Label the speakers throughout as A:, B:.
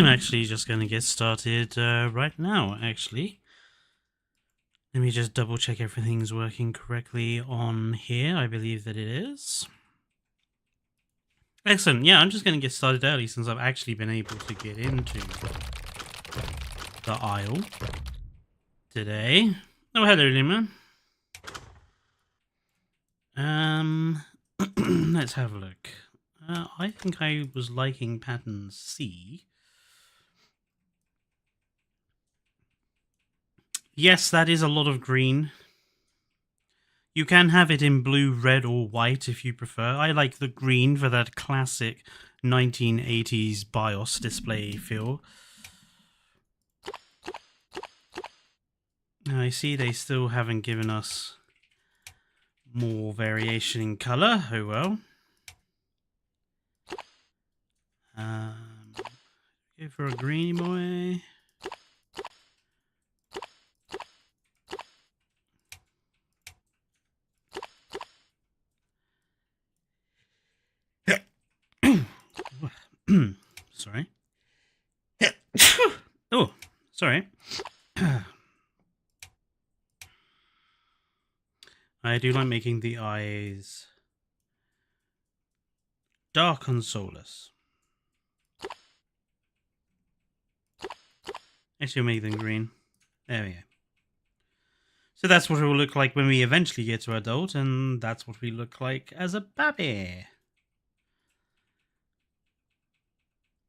A: I'm actually just going to get started right now, actually. Let me just double check everything's working correctly on here. I believe that it is. Excellent. Yeah, I'm just going to get started early since I've actually been able to get into the aisle today. Oh, hello, Lima. Let's have a look. I think I was liking pattern C. Yes, that is a lot of green. You can have it in blue, red, or white if you prefer. I like the green for that classic 1980s BIOS display feel. I see they still haven't given us more variation in color. Oh well. Go for a greeny boy. Sorry. Oh, sorry. I do like making the eyes dark and soulless. Actually, make them green. There we go. So that's what it will look like when we eventually get to adult, and that's what we look like as a baby.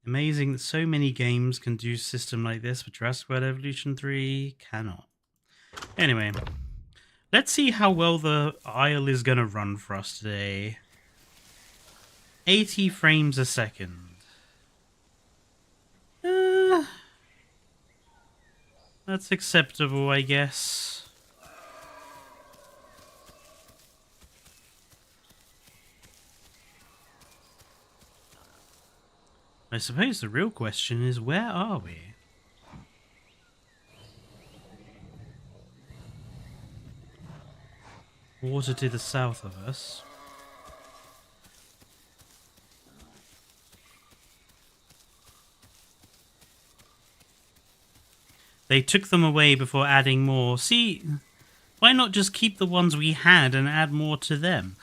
A: Amazing that so many games can do a system like this, but Jurassic World Evolution 3 cannot. Anyway, let's see how well the aisle is going to run for us today. 80 frames a second. That's acceptable, I guess. I suppose the real question is, where are we? Water to the south of us. They took them away before adding more. See, why not just keep the ones we had and add more to them?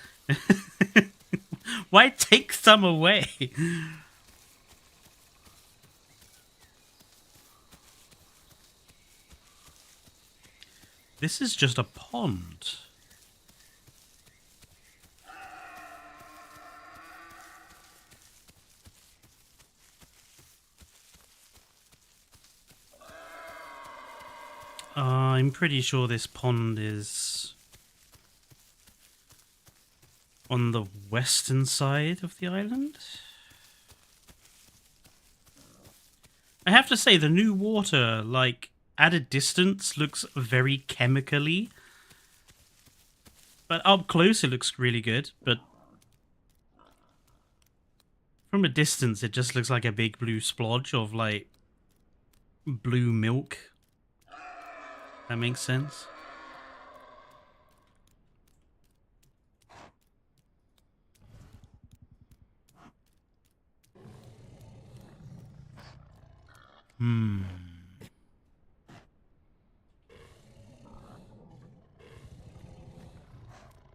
A: Why take some away? This is just a pond. I'm pretty sure this pond is on the western side of the island. I have to say, the new water, like, at a distance looks very chemically. But up close it looks really good, but from a distance it just looks like a big blue splodge of, like, blue milk. That makes sense.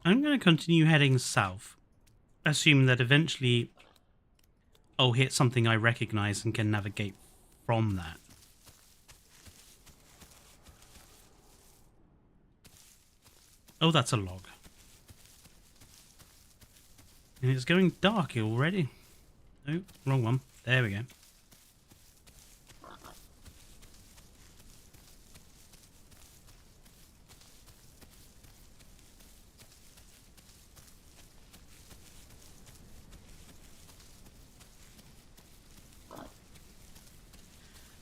A: I'm going to continue heading south. Assume that eventually I'll hit something I recognize and can navigate from that. Oh, that's a log. And it's going dark already. Oh, wrong one. There we go.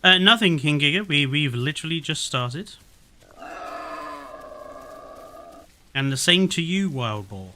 A: Nothing, King Giga. We've literally just started. And the same to you, Wild Boar.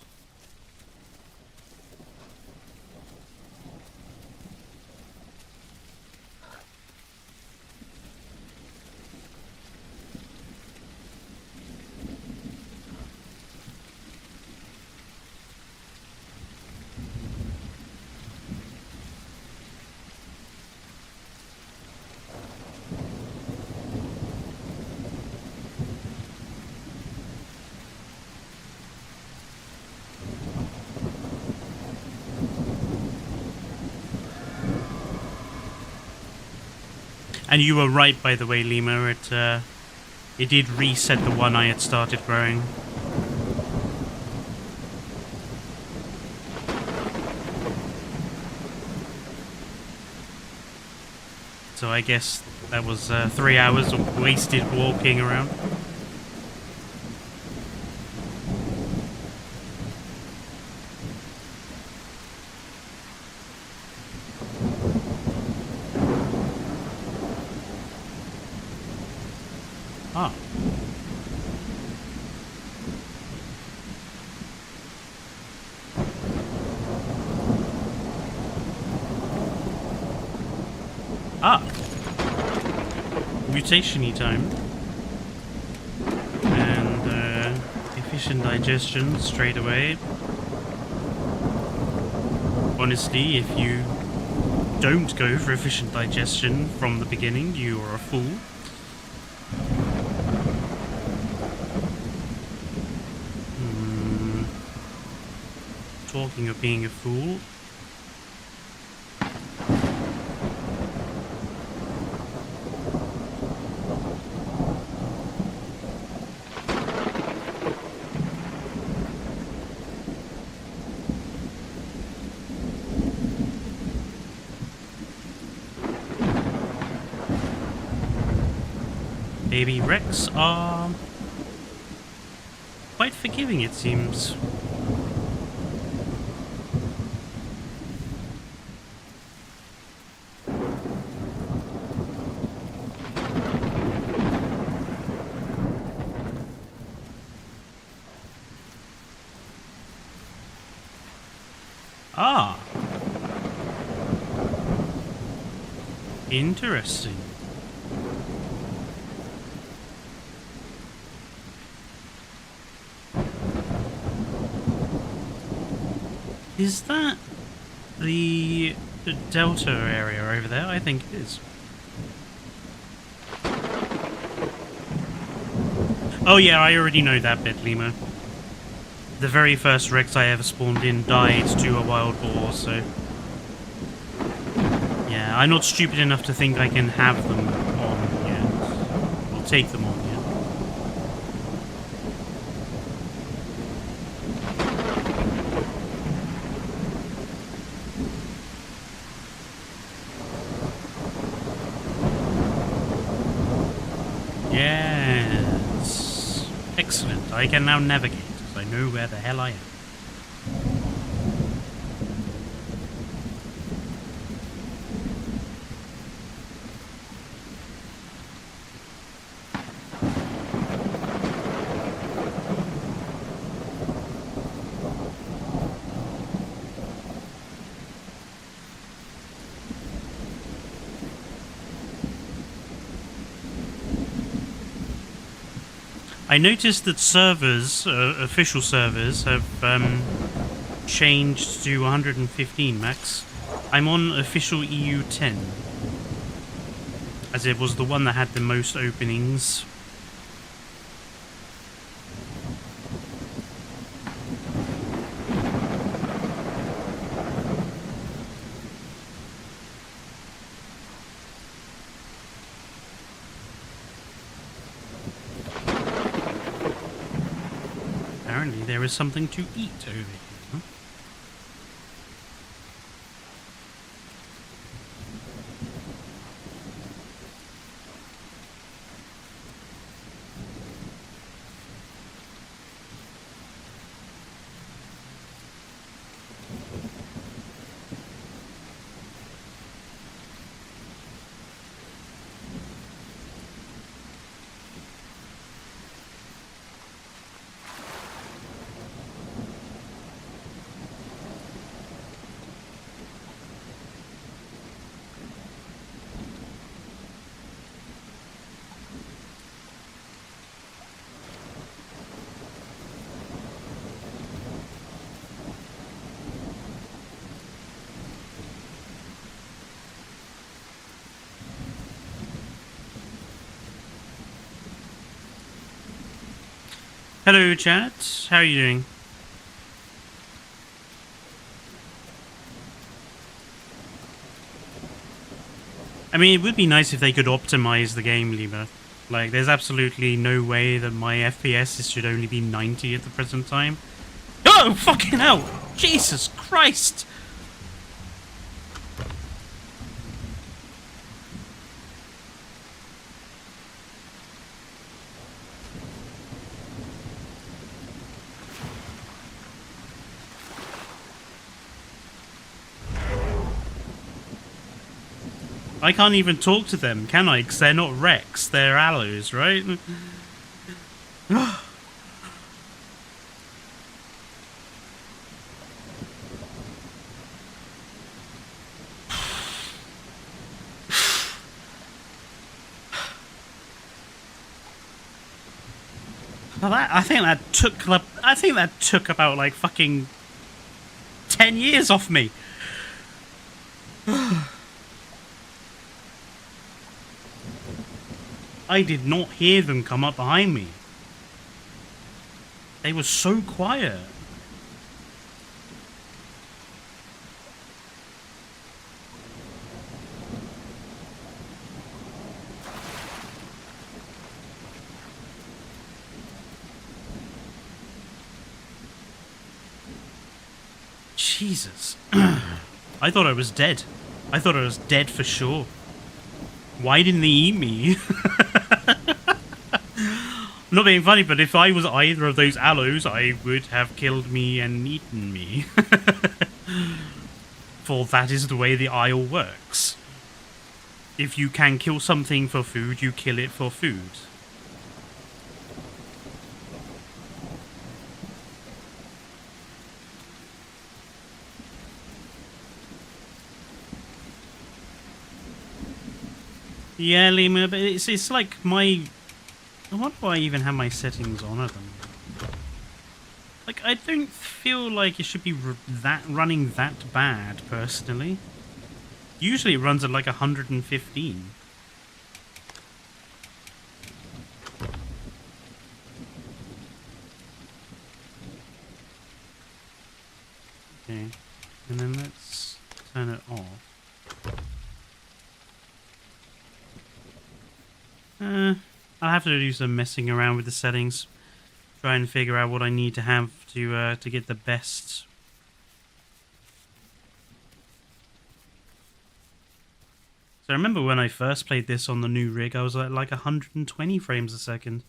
A: And you were right, by the way, Lima. It did reset the one I had started growing. So I guess that was 3 hours of wasted walking around. Ah. Ah. Mutation-y time. And efficient digestion straight away. Honestly, if you don't go for efficient digestion from the beginning, you are a fool. Talking of being a fool. Baby Rex are quite forgiving, it seems. Ah. Interesting. Is that the Delta area over there? I think it is. Oh yeah, I already know that bit, Lima. The very first Rex I ever spawned in died to a wild boar, so... Yeah, I'm not stupid enough to think I can have them on yet. Or take them on yet. Yes. Excellent. I can now navigate, as I know where the hell I am. I noticed that servers, official servers, have changed to 115 max. I'm on official EU 10, as it was the one that had the most openings. Apparently there is something to eat over here. Huh? Hello chat, how are you doing? I mean, it would be nice if they could optimize the game, Lima. Like, there's absolutely no way that my FPS should only be 90 at the present time. Oh, fucking hell! Jesus Christ! I can't even talk to them, can I? Because they're not Rex, they're aloes, right? Well, I think that took about like fucking 10 years off me. I did not hear them come up behind me. They were so quiet. Jesus. I thought I was dead. I thought I was dead for sure. Why didn't they eat me? I'm not being funny, but if I was either of those aloes, I would have killed me and eaten me. For that is the way the isle works. If you can kill something for food, you kill it for food. Yeah, Lima, but it's like my... I wonder why I even have my settings on at them. Like, I don't feel like it should be running that bad, personally. Usually it runs at like 115. Okay, and then let's turn it off. I'll have to do some messing around with the settings. Try and figure out what I need to have to get the best. So I remember when I first played this on the new rig, I was at like 120 frames a second.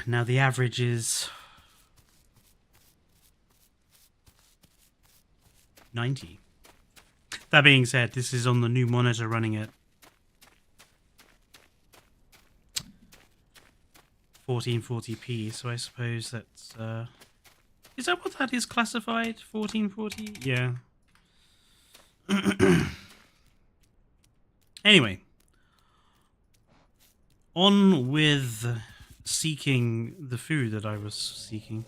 A: Now the average is 90. That being said, this is on the new monitor running at 1440p, so I suppose that's... is that what that is classified? 1440? Yeah. Anyway. On with seeking the food that I was seeking.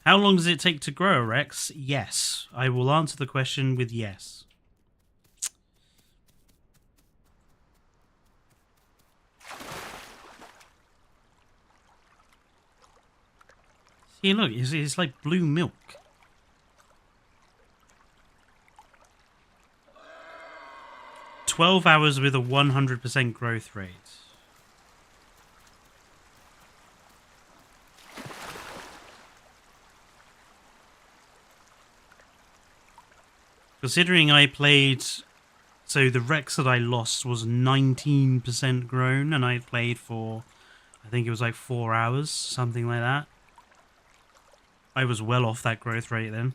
A: How long does it take to grow a Rex? Yes. I will answer the question with yes. See, look, it's like blue milk. "12 hours with a 100% growth rate." Considering I played... So the Rex that I lost was 19% grown, and I played for... I think it was like 4 hours, something like that. I was well off that growth rate then.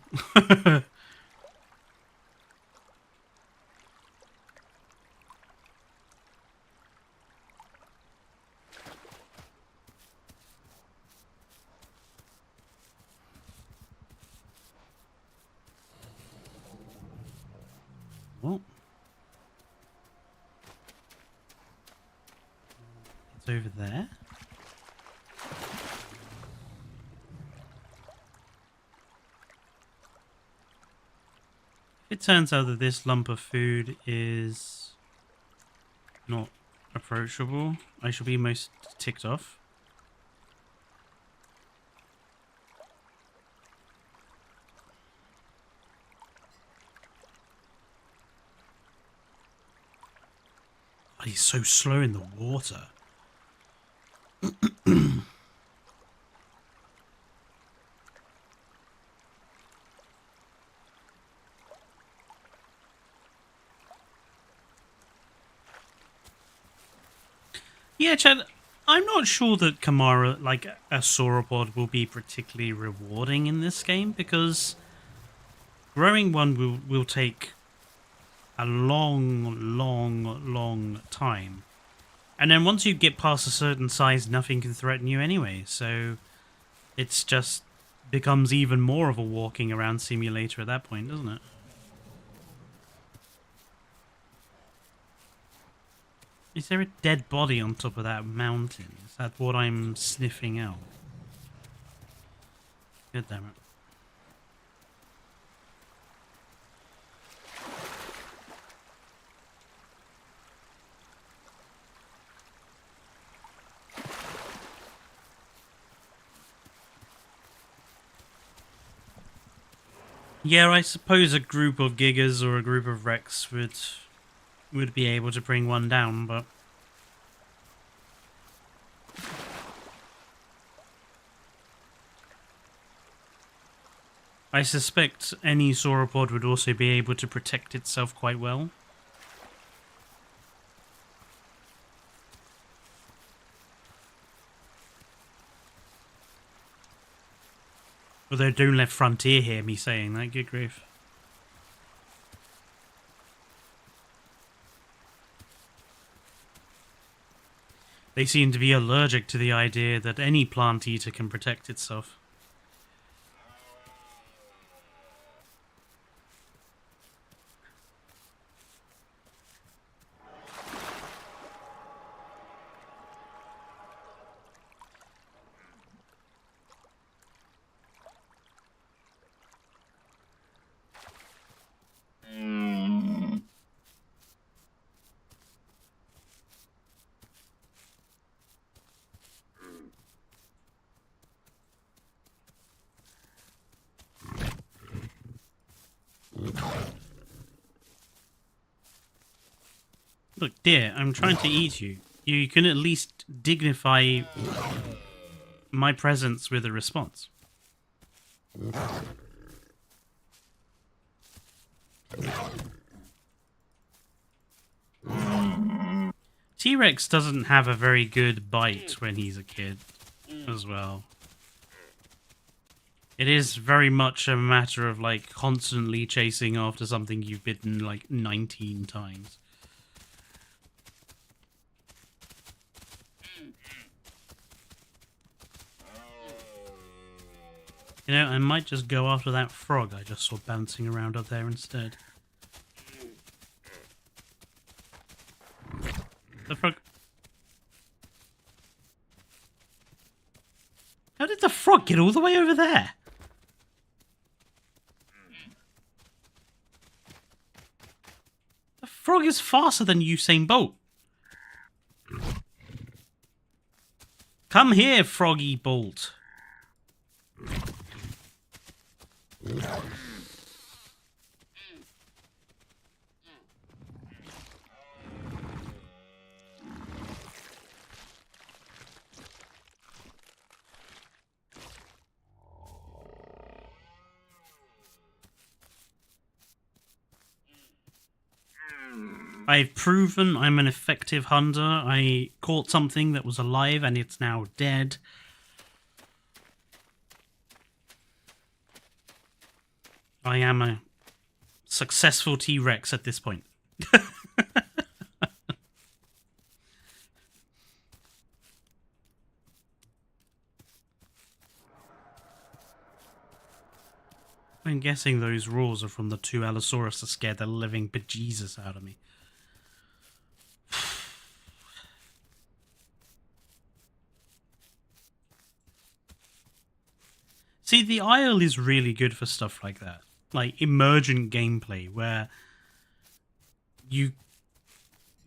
A: Well, it's over there. It turns out that this lump of food is not approachable. I shall be most ticked off. he's so slow in the water. Yeah, Chad, I'm not sure that Kamara, like a sauropod, will be particularly rewarding in this game, because growing one will take a long time. And then once you get past a certain size, nothing can threaten you anyway, so it's just becomes even more of a walking around simulator at that point, doesn't it? Is there a dead body on top of that mountain? Is that what I'm sniffing out? God damn it. Yeah, I suppose a group of Gigas or a group of Rex would be able to bring one down, but I suspect any sauropod would also be able to protect itself quite well. Although don't let Frontier hear me saying that, good grief. They seem to be allergic to the idea that any plant eater can protect itself. Look, dear, I'm trying to eat you. You can at least dignify my presence with a response. T-Rex doesn't have a very good bite when he's a kid as well. It is very much a matter of, like, constantly chasing after something you've bitten, like, 19 times. You know, I might just go after that frog I just saw bouncing around up there instead. The frog... How did the frog get all the way over there? The frog is faster than Usain Bolt. Come here, Froggy Bolt. I've proven I'm an effective hunter. I caught something that was alive and it's now dead. I am a successful T-Rex at this point. I'm guessing those roars are from the two Allosaurus that scared the living bejesus out of me. See, the Isle is really good for stuff like that. Like emergent gameplay where you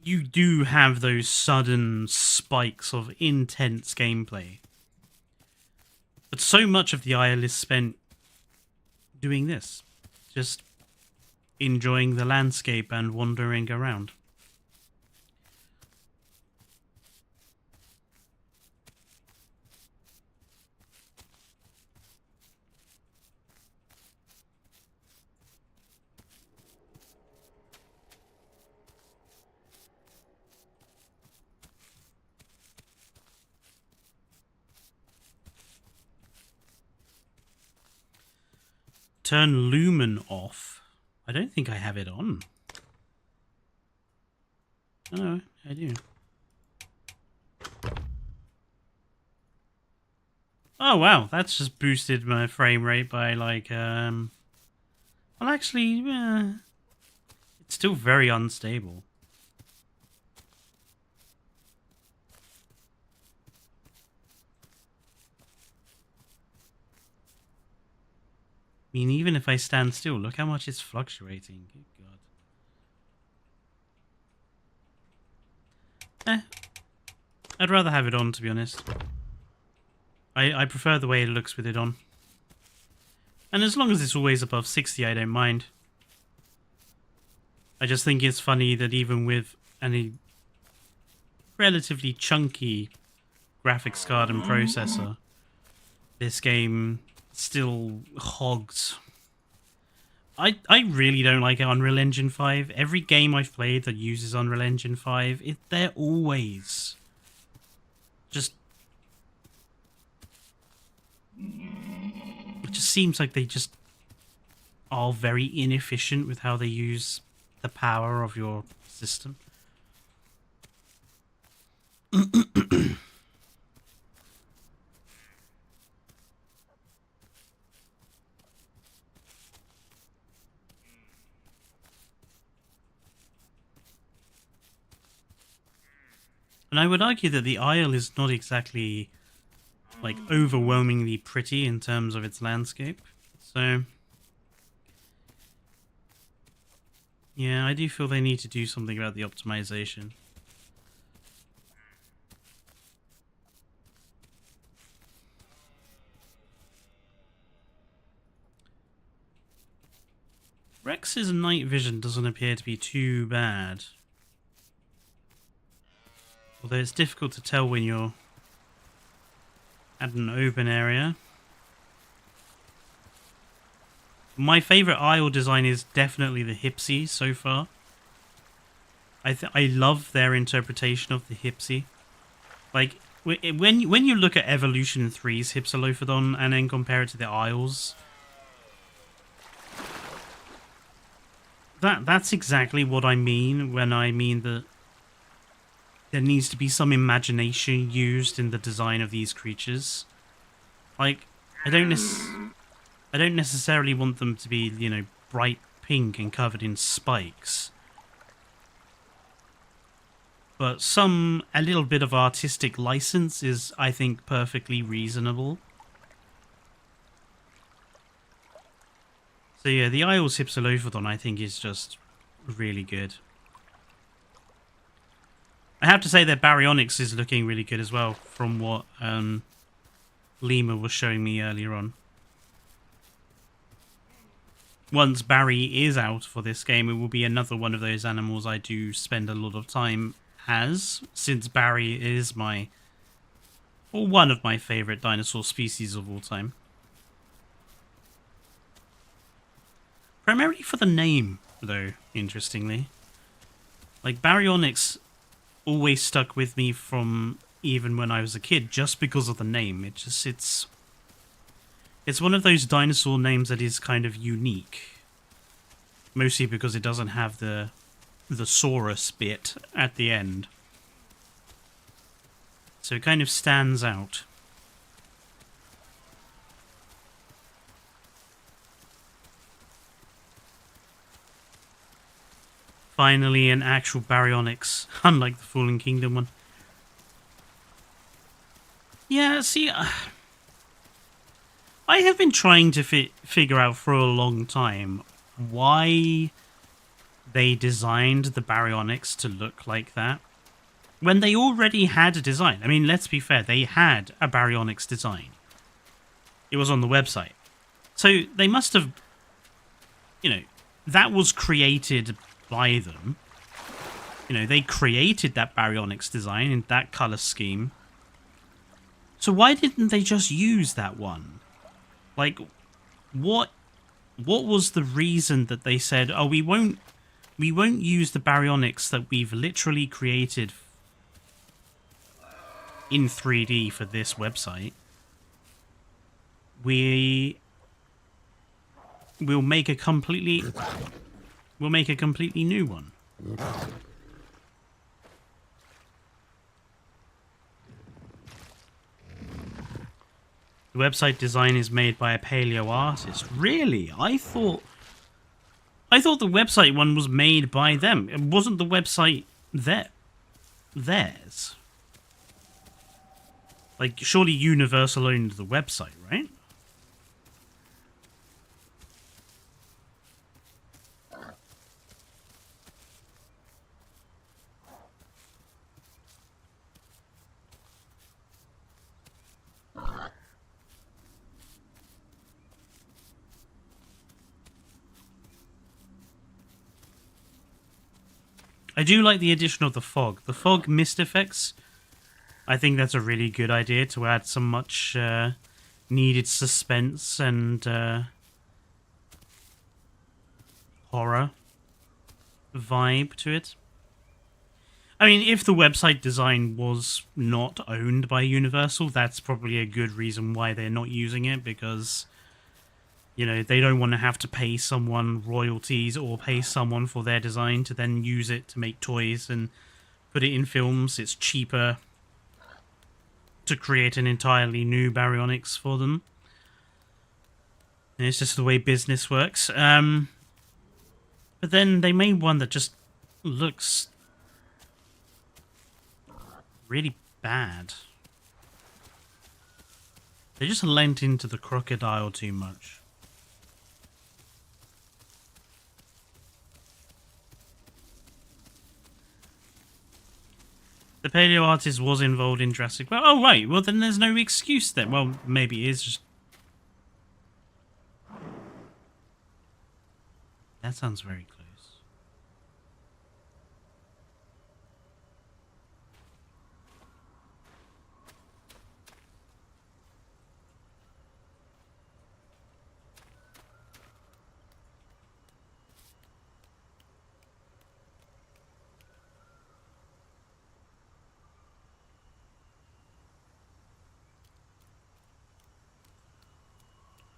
A: do have those sudden spikes of intense gameplay. But so much of the Isle is spent doing this. Just enjoying the landscape and wandering around. Turn lumen off. I don't think I have it on. Oh, I do. Oh wow, that's just boosted my frame rate by like well actually it's still very unstable. I mean, even if I stand still, look how much it's fluctuating. Good God. I'd rather have it on, to be honest. I prefer the way it looks with it on. And as long as it's always above 60, I don't mind. I just think it's funny that even with any relatively chunky graphics card and processor, this game still hogs. I really don't like Unreal Engine 5. Every game I've played that uses Unreal Engine 5, they're always just... It just seems like they just are very inefficient with how they use the power of your system. And I would argue that the Isle is not exactly, like, overwhelmingly pretty in terms of its landscape. So, yeah, I do feel they need to do something about the optimization. Rex's night vision doesn't appear to be too bad. Although it's difficult to tell when you're at an open area. My favourite Isle design is definitely the Hypsy so far. I love their interpretation of the Hypsy. Like, when you look at Evolution 3's Hypsilophodon and then compare it to the Isles, that's exactly what I mean when I mean that there needs to be some imagination used in the design of these creatures. Like, I don't necessarily want them to be, you know, bright pink and covered in spikes. But a little bit of artistic license is, I think, perfectly reasonable. So yeah, the Isles Hypsilophodon, I think, is just really good. I have to say that Baryonyx is looking really good as well, from what Lima was showing me earlier on. Once Barry is out for this game, it will be another one of those animals I do spend a lot of time as, since Barry is one of my favourite dinosaur species of all time. Primarily for the name, though, interestingly. Like, Baryonyx always stuck with me from even when I was a kid, just because of the name. It's one of those dinosaur names that is kind of unique. Mostly because it doesn't have the saurus bit at the end. So it kind of stands out. Finally, an actual Baryonyx, unlike the Fallen Kingdom one. Yeah, see, I have been trying to figure out for a long time why they designed the Baryonyx to look like that, when they already had a design. I mean, let's be fair, they had a Baryonyx design. It was on the website. So they must have, you know, that was created by them. You know, they created that Baryonyx design in that color scheme. So why didn't they just use that one? Like, what was the reason that they said, oh, we won't use the Baryonyx that we've literally created in 3D for this website. we'll make a completely new one. The website design is made by a paleo artist. Really? I thought the website one was made by them. It wasn't the website theirs. Like, surely Universal owned the website, right? I do like the addition of the fog. The fog mist effects, I think that's a really good idea to add some much needed suspense and horror vibe to it. I mean, if the website design was not owned by Universal, that's probably a good reason why they're not using it, because, you know, they don't want to have to pay someone royalties or pay someone for their design to then use it to make toys and put it in films. It's cheaper to create an entirely new baryonyx for them. And it's just the way business works. But then they made one that just looks really bad. They just lent into the crocodile too much. The paleo artist was involved in Jurassic World. Oh, right. Well, then there's no excuse then. Well, maybe it is just... That sounds very close.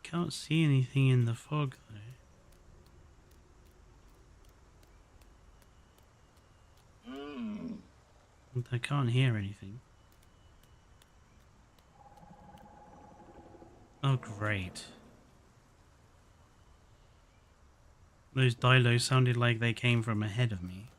A: Can't see anything in the fog, though. I can't hear anything. Oh, great. Those dilos sounded like they came from ahead of me.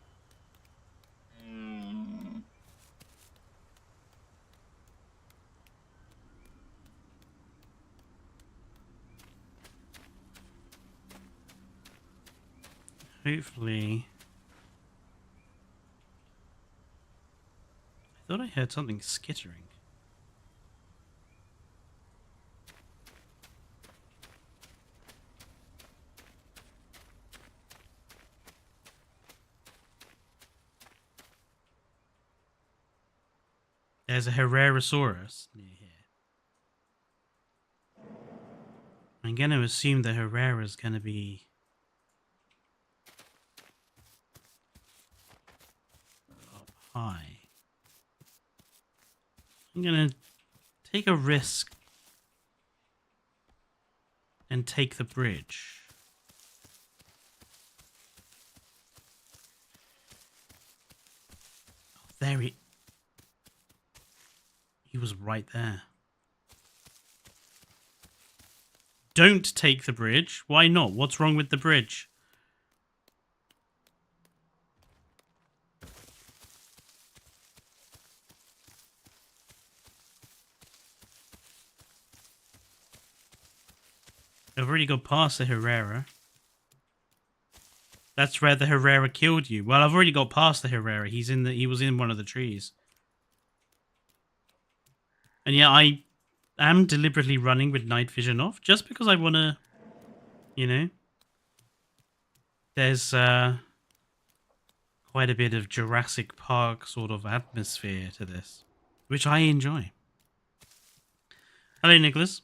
A: Hopefully... I thought I heard something skittering. There's a Herrerasaurus near here. I'm going to assume the Herrera's going to be... up high. I'm going to take a risk and take the bridge. Oh, there he was right there. Don't take the bridge. Why not? What's wrong with the bridge? I've already got past the Herrera. That's where the Herrera killed you. Well, I've already got past the Herrera. He was in one of the trees. And yeah, I am deliberately running with night vision off just because I want to, you know, there's quite a bit of Jurassic Park sort of atmosphere to this, which I enjoy. Hello, Nicholas.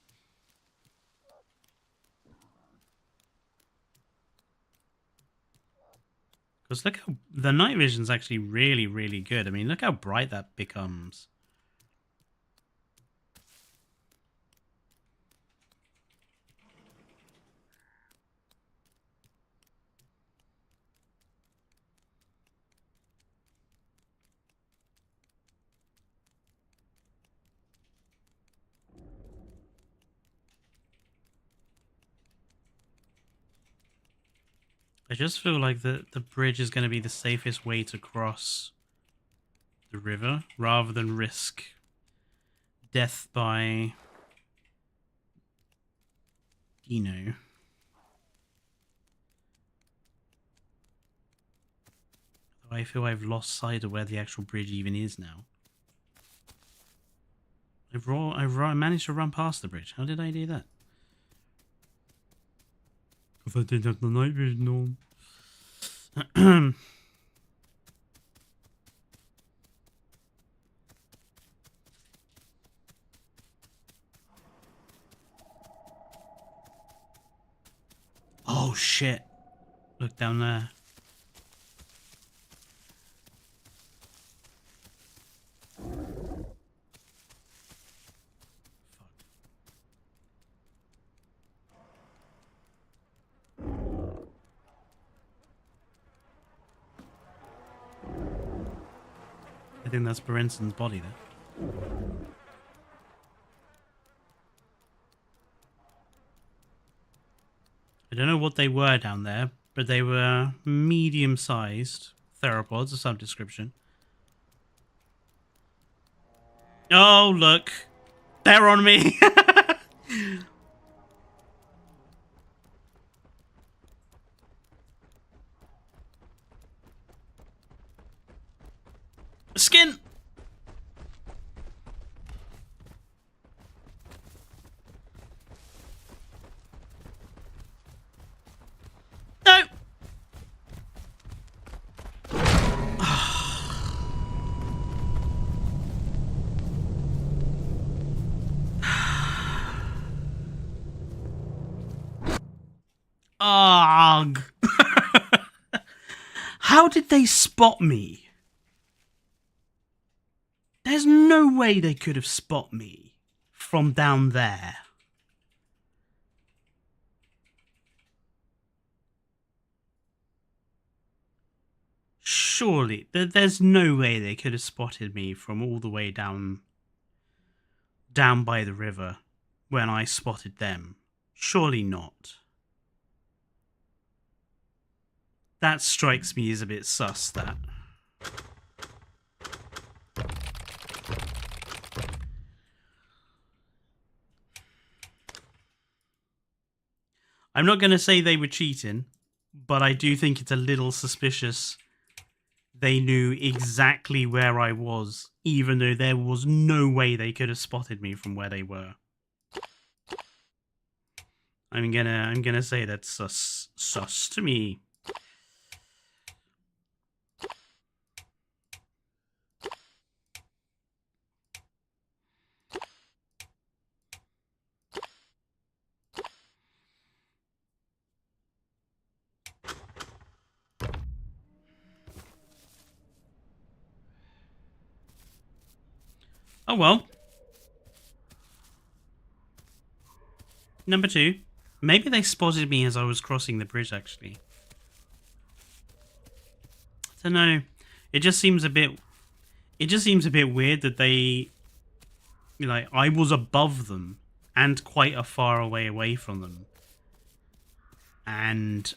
A: Because look how the night vision's actually really, really good. I mean, look how bright that becomes. I just feel like the bridge is going to be the safest way to cross the river, rather than risk death by Dino. I feel I've lost sight of where the actual bridge even is now. I managed to run past the bridge. How did I do that? Because I didn't have the night vision on. Oh shit. Look down there. I think that's Berenson's body there. I don't know what they were down there, but they were medium-sized theropods of some description. Oh, look. They're on me. Skin. No. Ugh. How did they spot me? There's no way they could have spot me from down there. Surely, there's no way they could have spotted me from all the way down by the river when I spotted them. Surely not. That strikes me as a bit sus, that. I'm not going to say they were cheating, but I do think it's a little suspicious they knew exactly where I was, even though there was no way they could have spotted me from where they were. I'm gonna say that's sus to me. Oh well. Number 2. Maybe they spotted me as I was crossing the bridge, actually. I don't know. It just seems a bit weird that they, like, I was above them and quite a far away from them. And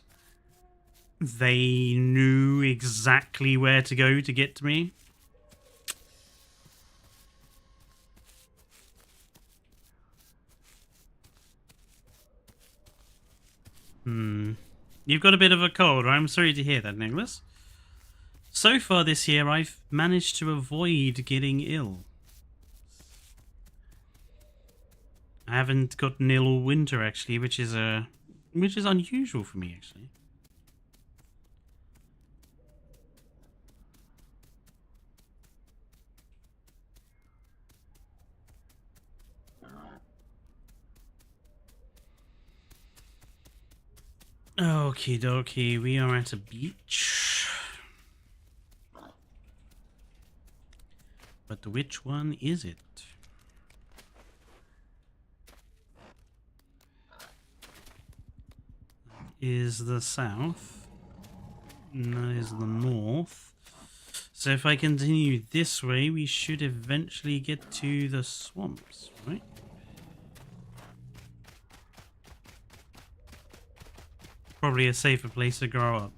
A: they knew exactly where to go to get to me. You've got a bit of a cold. I'm sorry to hear that, Nicholas. So far this year, I've managed to avoid getting ill. I haven't gotten ill all winter, actually, which is unusual for me, actually. Okie dokie, we are at a beach. But which one is it? That is the south. And that is the north. So if I continue this way, we should eventually get to the swamps, right? probably a safer place to grow up.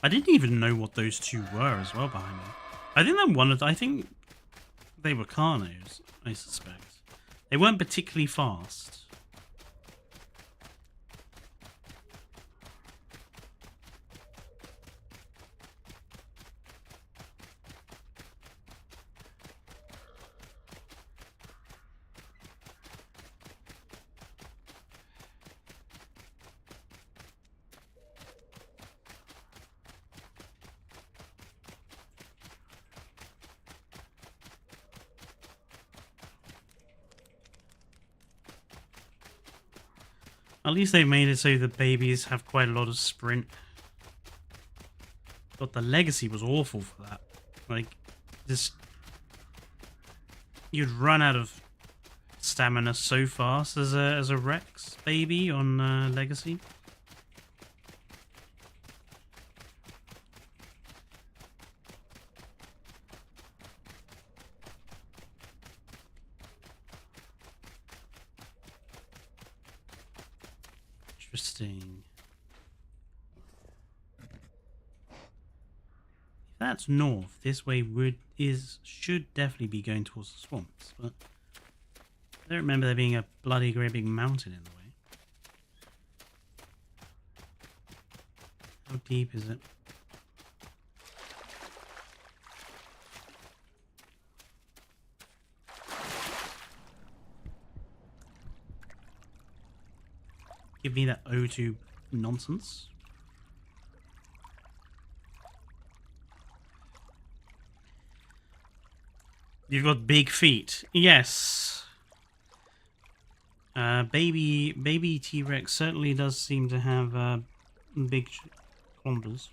A: I didn't even know what those two were as well behind me. I think they were Carnos, I suspect. They weren't particularly fast. At least they made it so the babies have quite a lot of sprint. But the legacy was awful for that. Like, just... You'd run out of stamina so fast as a Rex baby on Legacy. Interesting. If that's north, this way should definitely be going towards the swamps, but I don't remember there being a bloody great big mountain in the way. How deep is it? Give me that O2 nonsense. You've got big feet. Yes. Baby T-Rex certainly does seem to have big shoulders.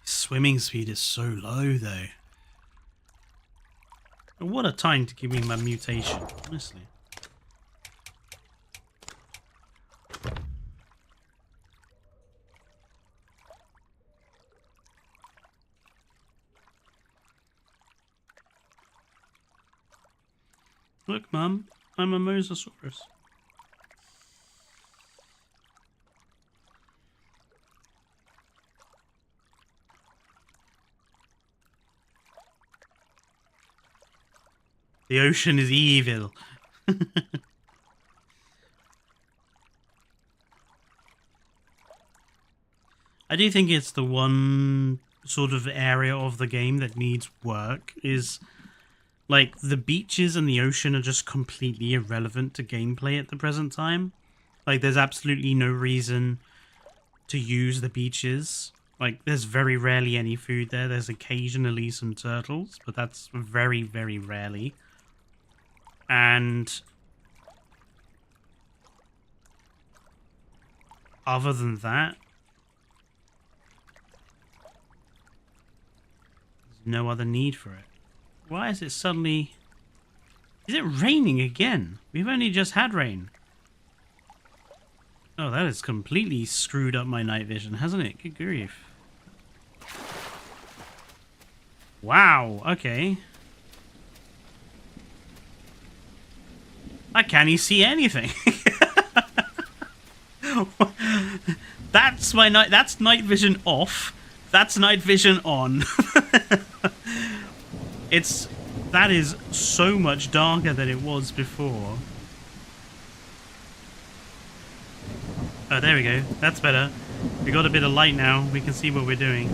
A: Swimming speed is so low, though. What a time to give me my mutation, honestly. Look, Mum, I'm a Mosasaurus. The ocean is evil. I do think it's the one sort of area of the game that needs work. Is like the beaches and the ocean are just completely irrelevant to gameplay at the present time. Like there's absolutely no reason to use the beaches. Like there's very rarely any food there. There's occasionally some turtles, but that's very, very rarely. And other than that, there's no other need for it. Why is it suddenly... Is it raining again? We've only just had rain. Oh, that has completely screwed up my night vision, hasn't it? Good grief. Wow, okay. I can't even see anything. That's my night. That's night vision off. That's night vision on. That is so much darker than it was before. Oh, there we go. That's better. We got a bit of light now. We can see what we're doing.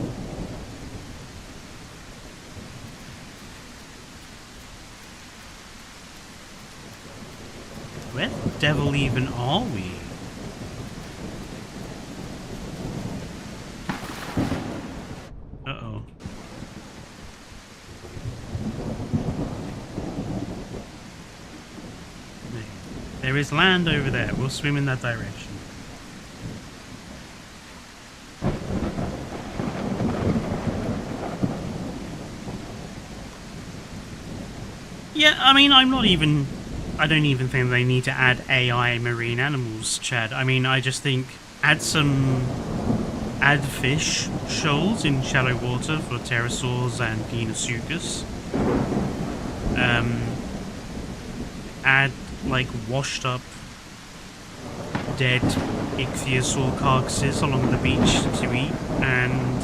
A: Where the devil even are we? Uh-oh. There is land over there. We'll swim in that direction. Yeah, I mean, I'm not even I don't even think they need to add AI marine animals, Chad. I mean, I just think add fish shoals in shallow water for pterosaurs and dinosaurs. Add like washed up dead ichthyosaur carcasses along the beach to eat, and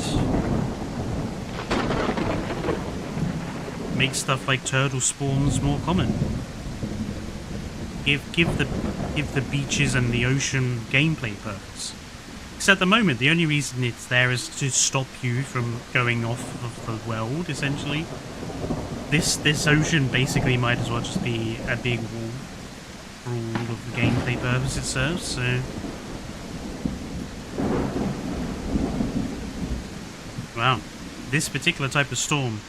A: make stuff like turtle spawns more common. Give the beaches and the ocean gameplay purpose. Because at the moment, the only reason it's there is to stop you from going off of the world, essentially. This ocean basically might as well just be a big wall for all of the gameplay purpose it serves, so... Wow. This particular type of storm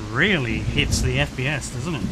A: really hits the FPS, doesn't it?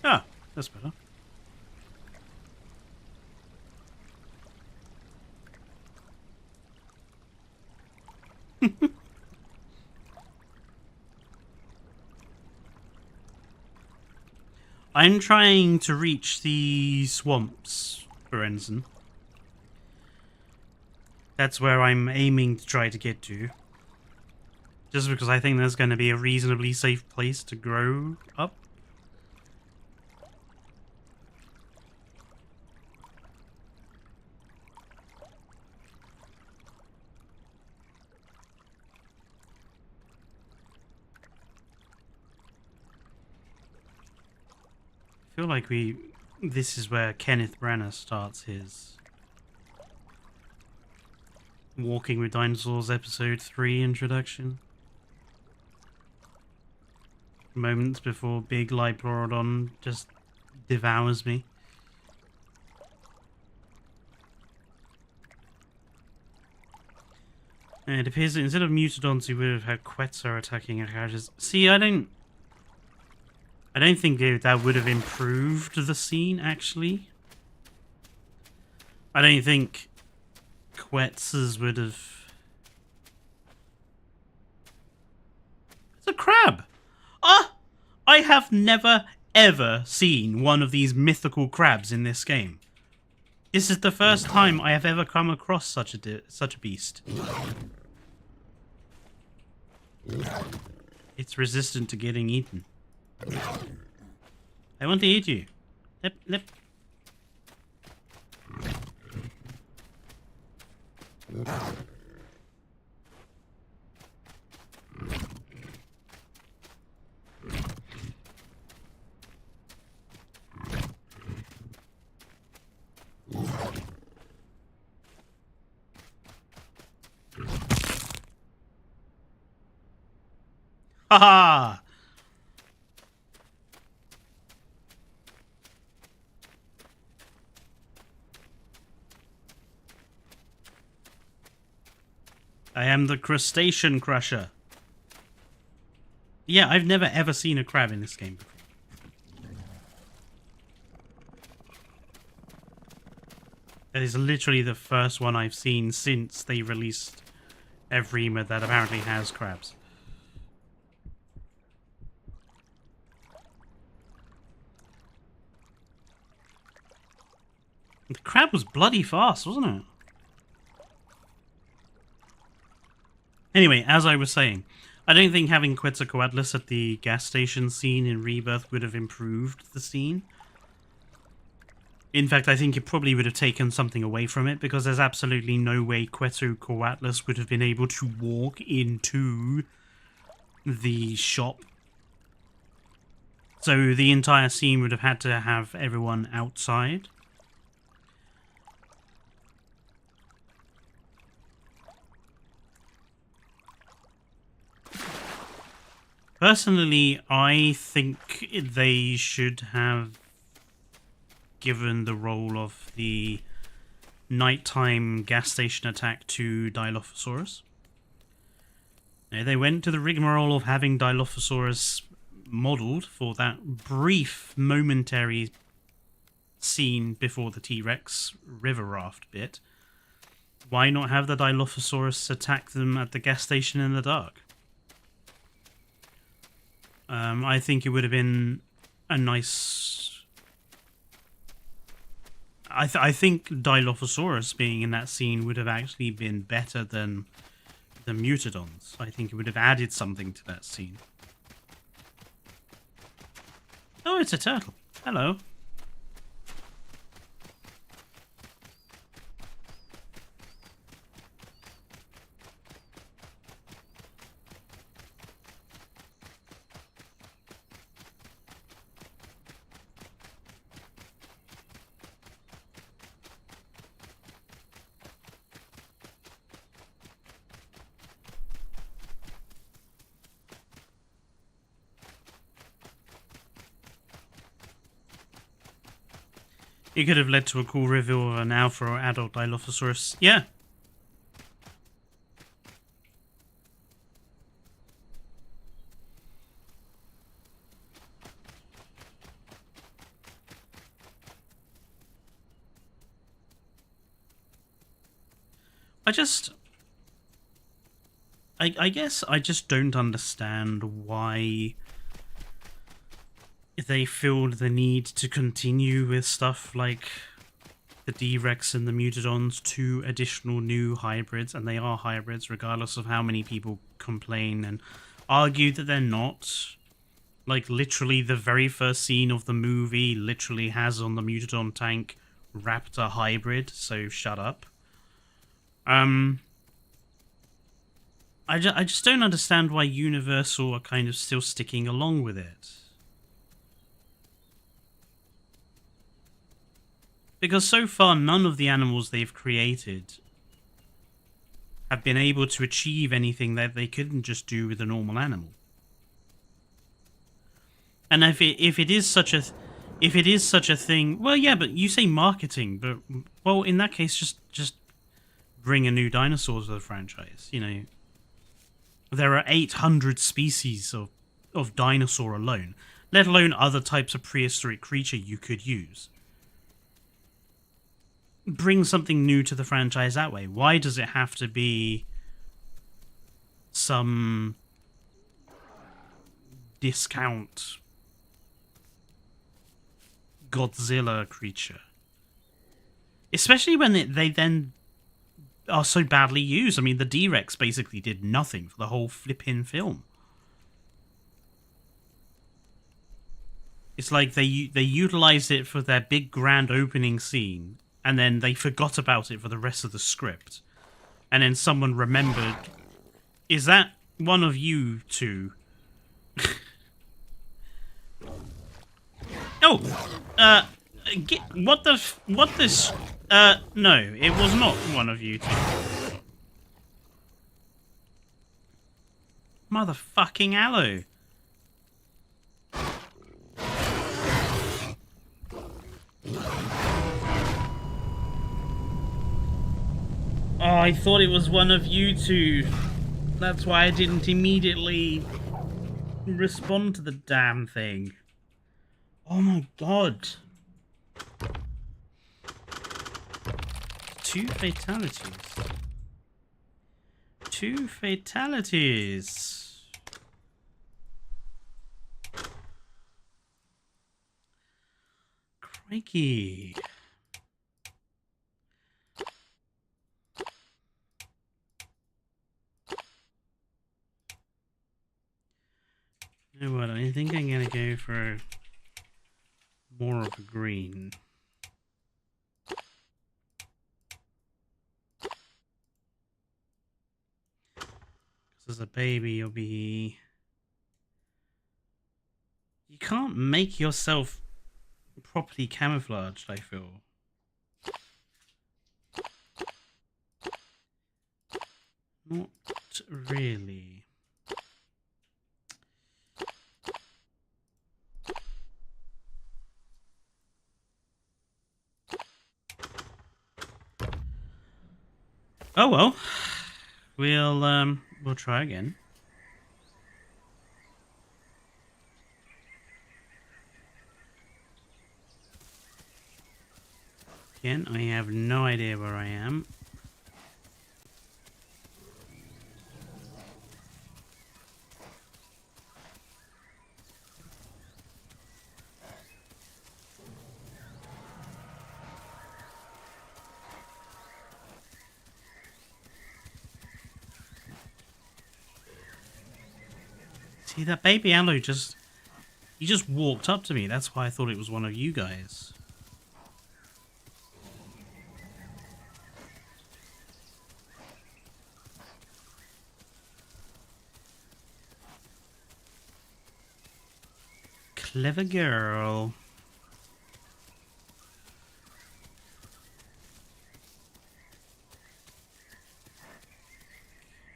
A: Ah, that's better. I'm trying to reach the swamps, Lorenzen. That's where I'm aiming to try to get to. Just because I think there's going to be a reasonably safe place to grow up. I feel like this is where Kenneth Branagh starts his Walking with Dinosaurs episode 3 introduction. Moments before Big Liplorodon just devours me. And it appears that instead of Mutodons, he would have had Quetzal attacking our characters. See, I don't think that would have improved the scene, actually. I don't think Quetzals would have... It's a crab! Ah! I have never, ever seen one of these mythical crabs in this game. This is the first time I have ever come across such a beast. It's resistant to getting eaten. I want to eat you. Lip. Haha! I am the crustacean crusher. Yeah, I've never ever seen a crab in this game before. That is literally the first one I've seen since they released Evrima that apparently has crabs. The crab was bloody fast, wasn't it? Anyway, as I was saying, I don't think having Quetzalcoatlus at the gas station scene in Rebirth would have improved the scene. In fact, I think it probably would have taken something away from it, because there's absolutely no way Quetzalcoatlus would have been able to walk into the shop. So the entire scene would have had to have everyone outside. Personally, I think they should have given the role of the nighttime gas station attack to Dilophosaurus. They went to the rigmarole of having Dilophosaurus modelled for that brief, momentary scene before the T-Rex river raft bit. Why not have the Dilophosaurus attack them at the gas station in the dark? I think it would have been a nice... I think Dilophosaurus being in that scene would have actually been better than the Mutadons. I think it would have added something to that scene. Oh, it's a turtle. Hello. It could have led to a cool reveal of an alpha or adult Dilophosaurus. Yeah. I guess I just don't understand why they feel the need to continue with stuff like the D-Rex and the Mutadons, 2 additional new hybrids, and they are hybrids regardless of how many people complain and argue that they're not. Like, literally the very first scene of the movie literally has on the Mutadon tank Raptor hybrid, so shut up. I just don't understand why Universal are kind of still sticking along with it. Because so far, none of the animals they've created have been able to achieve anything that they couldn't just do with a normal animal. And if it is such a thing, well, yeah, but you say marketing, but well, in that case, just bring a new dinosaur to the franchise. You know, there are 800 species of dinosaur alone, let alone other types of prehistoric creature you could use. Bring something new to the franchise that way. Why does it have to be some discount Godzilla creature? Especially when they then are so badly used. I mean, the D-Rex basically did nothing for the whole flipping film. It's like they utilized it for their big grand opening scene, and then they forgot about it for the rest of the script. And then someone remembered, is that one of you two? Oh, no, it was not one of you two. Motherfucking aloe. Oh, I thought it was one of you two. That's why I didn't immediately respond to the damn thing. Oh my god. 2 fatalities. 2 fatalities. Crikey. You know what, I think I'm gonna go for more of a green. As a baby, you'll be... You can't make yourself properly camouflaged, I feel. Not really. Oh well. We'll try again. Again, I have no idea where I am. See, that baby aloe just... He just walked up to me. That's why I thought it was one of you guys. Clever girl.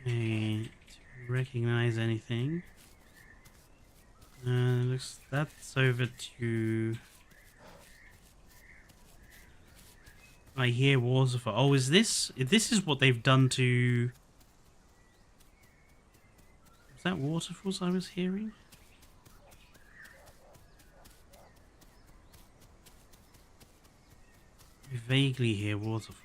A: Okay, to recognize anything. Looks that's over to... I hear waterfall. Oh, is this... This is what they've done to... Was that waterfalls I was hearing? I vaguely hear waterfalls.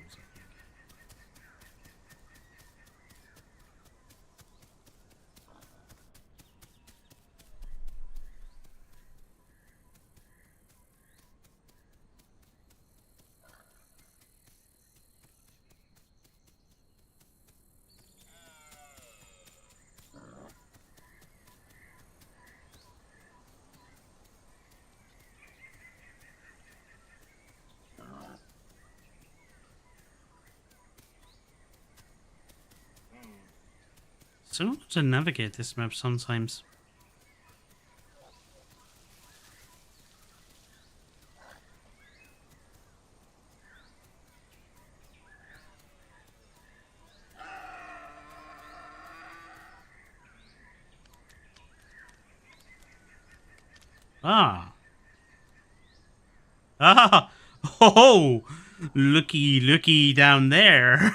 A: So I want to navigate this map sometimes. Ah. Ah. Oh, looky down there.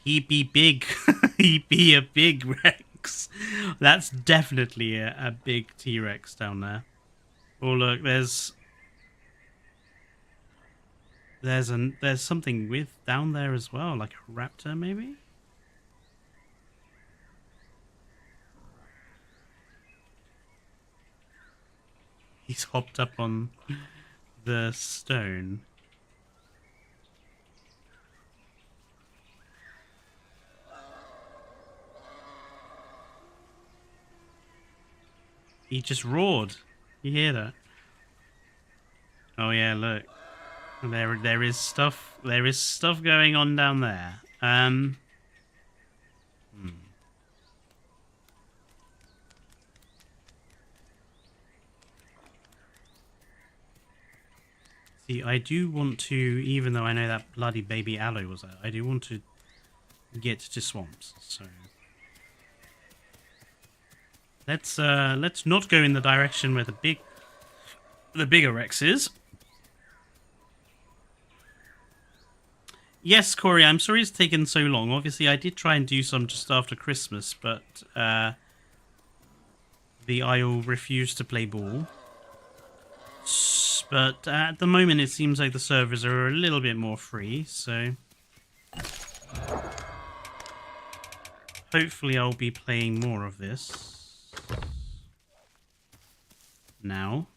A: He be big. He be a big Rex. That's definitely a big T-Rex down there. Oh look, there's something with down there as well, like a raptor maybe? He's hopped up on the stone. He just roared. You hear that? Oh yeah, look. There is stuff going on down there. See, I do want to, even though I know that bloody baby aloe was there, I do want to get to swamps, so let's not go in the direction where the bigger Rex is. Yes, Corey, I'm sorry it's taken so long. Obviously, I did try and do some just after Christmas, but the Isle refused to play ball. But at the moment, it seems like the servers are a little bit more free, so hopefully I'll be playing more of this now.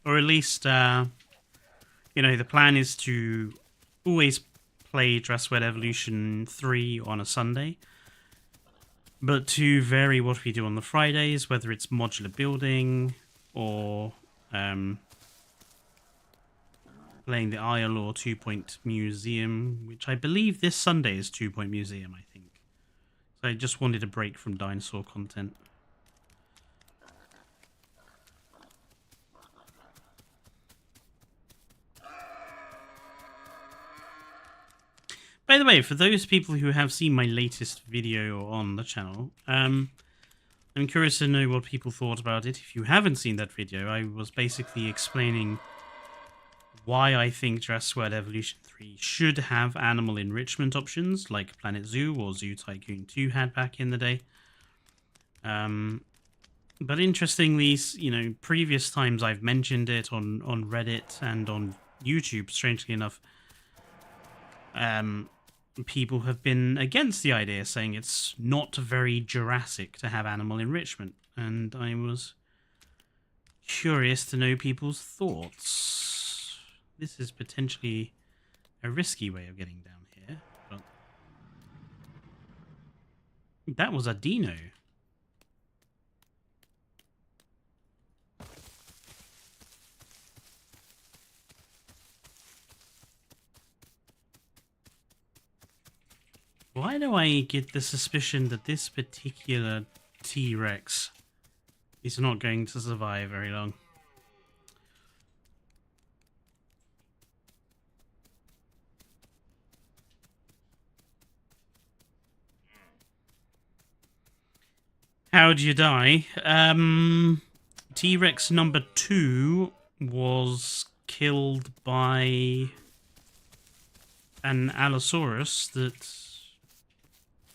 A: Or at least, you know, the plan is to always play Dress Wed Evolution 3 on a Sunday, but to vary what we do on the Fridays, whether it's modular building or playing the Isle or 2 Point Museum, which I believe this Sunday is 2 Point Museum, I think. So I just wanted a break from dinosaur content. By the way, for those people who have seen my latest video on the channel, I'm curious to know what people thought about it. If you haven't seen that video, I was basically explaining why I think Dress Wed Evolution 3 should have animal enrichment options, like Planet Zoo or Zoo Tycoon 2 had back in the day. But interestingly, you know, previous times I've mentioned it on Reddit and on YouTube, strangely enough, people have been against the idea, saying it's not very Jurassic to have animal enrichment, and I was curious to know people's thoughts. This is potentially a risky way of getting down here, but that was a dino. Why do I get the suspicion that this particular T-Rex is not going to survive very long? How'd you die? T-Rex number 2 was killed by an Allosaurus that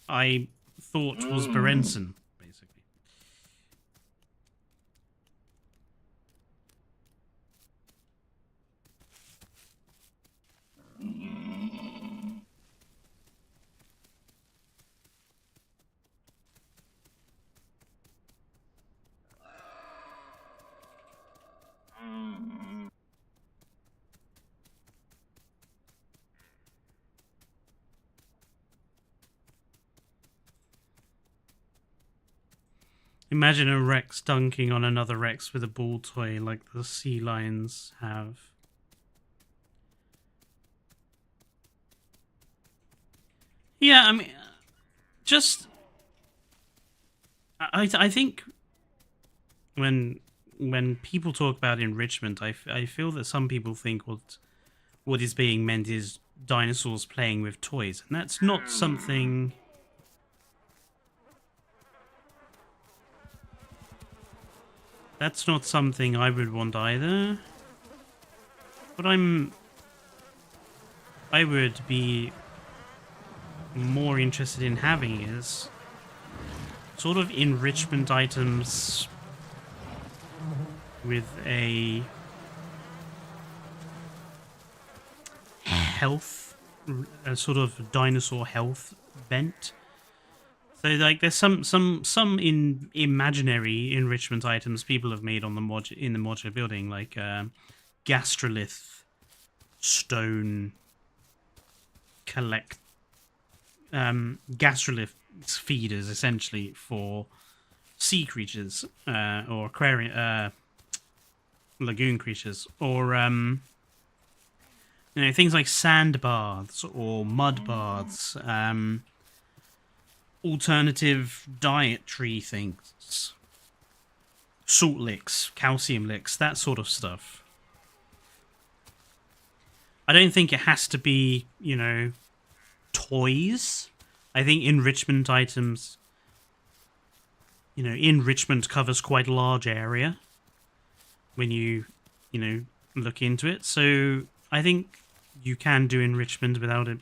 A: I thought was Berenson, basically. Imagine a Rex dunking on another Rex with a ball toy like the sea lions have. Yeah, I mean, just... I think when people talk about enrichment, I feel that some people think what is being meant is dinosaurs playing with toys, and that's not something... That's not something I would want either. What I would be more interested in having is sort of enrichment items with a health, a sort of dinosaur health bent. So, like, there's some imaginary enrichment items people have made on the in the modular building, like gastrolith, stone, gastrolith feeders, essentially for sea creatures or aquarium, lagoon creatures, or you know, things like sand baths or mud baths. Alternative dietary things, salt licks, calcium licks, that sort of stuff. I don't think it has to be, you know, toys. I think enrichment items, you know, enrichment covers quite a large area when you know, look into it. So I think you can do enrichment without it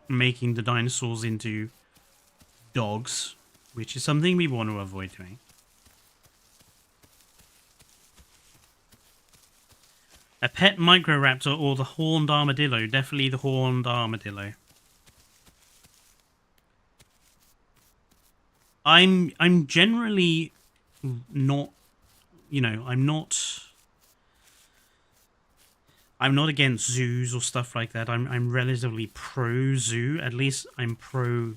A: making the dinosaurs into dogs, which is something we want to avoid doing. A pet microraptor or the horned armadillo? Definitely the horned armadillo. I'm generally not, you know, I'm not against zoos or stuff like that. I'm relatively pro zoo. At least I'm pro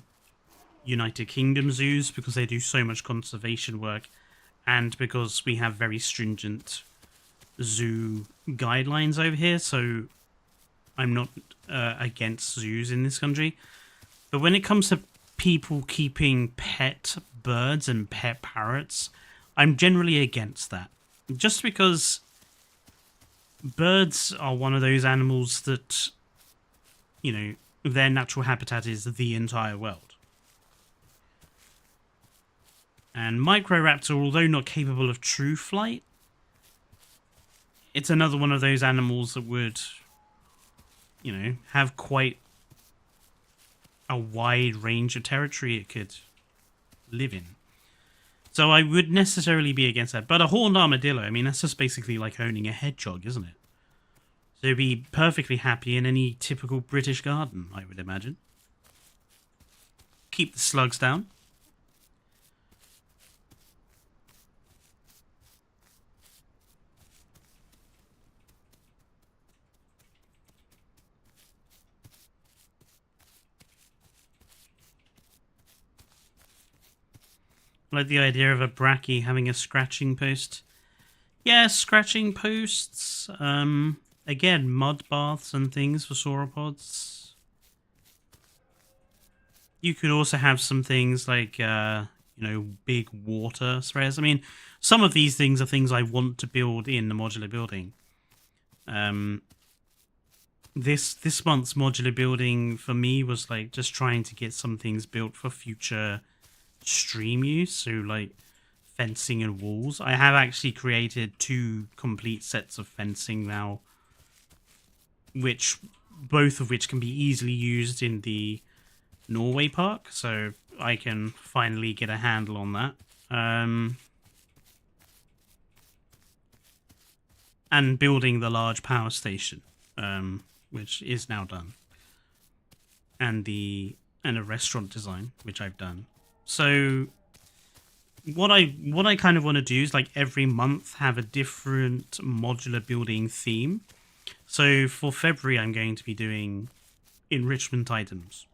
A: United Kingdom zoos because they do so much conservation work, and because we have very stringent zoo guidelines over here. So I'm not against zoos in this country. But when it comes to people keeping pet birds and pet parrots, I'm generally against that. Just because birds are one of those animals that, you know, their natural habitat is the entire world. And Microraptor, although not capable of true flight, it's another one of those animals that would, you know, have quite a wide range of territory it could live in. So I would necessarily be against that. But a horned armadillo, I mean, that's just basically like owning a hedgehog, isn't it? So be perfectly happy in any typical British garden, I would imagine. Keep the slugs down. I like the idea of a brachy having a scratching post. Yeah, scratching posts. Again, mud baths and things for sauropods. You could also have some things like, you know, big water sprays. I mean, some of these things are things I want to build in the modular building. This month's modular building for me was like just trying to get some things built for future stream use. So like fencing and walls. I have actually created 2 complete sets of fencing now, both of which can be easily used in the Norway park, so I can finally get a handle on that. And building the large power station, which is now done, and a restaurant design, which I've done. So what I kind of want to do is like every month have a different modular building theme. So for February, I'm going to be doing enrichment items.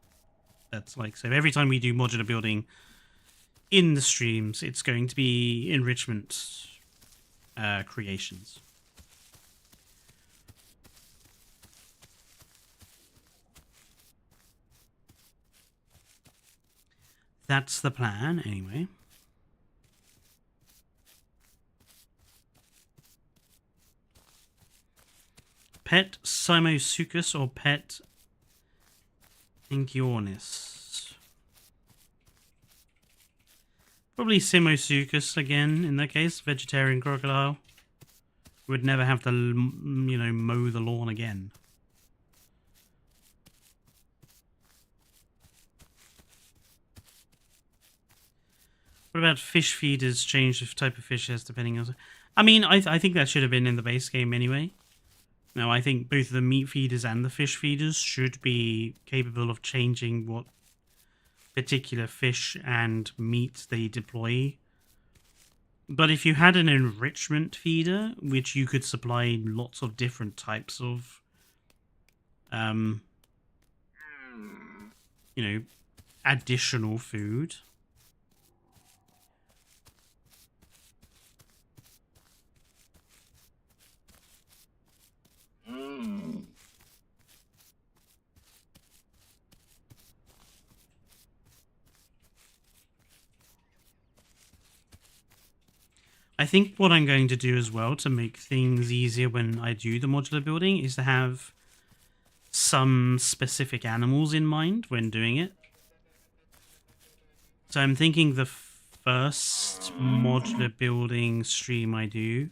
A: That's like, so every time we do modular building in the streams, it's going to be enrichment creations. That's the plan, anyway. Pet Simosuchus or Pet Anchiornis? Probably Simosuchus again, in that case. Vegetarian crocodile. Would never have to, you know, mow the lawn again. What about fish feeders? Change the type of fish has depending on... I mean, I think that should have been in the base game anyway. Now, I think both the meat feeders and the fish feeders should be capable of changing what particular fish and meat they deploy. But if you had an enrichment feeder, which you could supply lots of different types of, you know, additional food... I think what I'm going to do as well to make things easier when I do the modular building is to have some specific animals in mind when doing it. So I'm thinking the first modular building stream I do,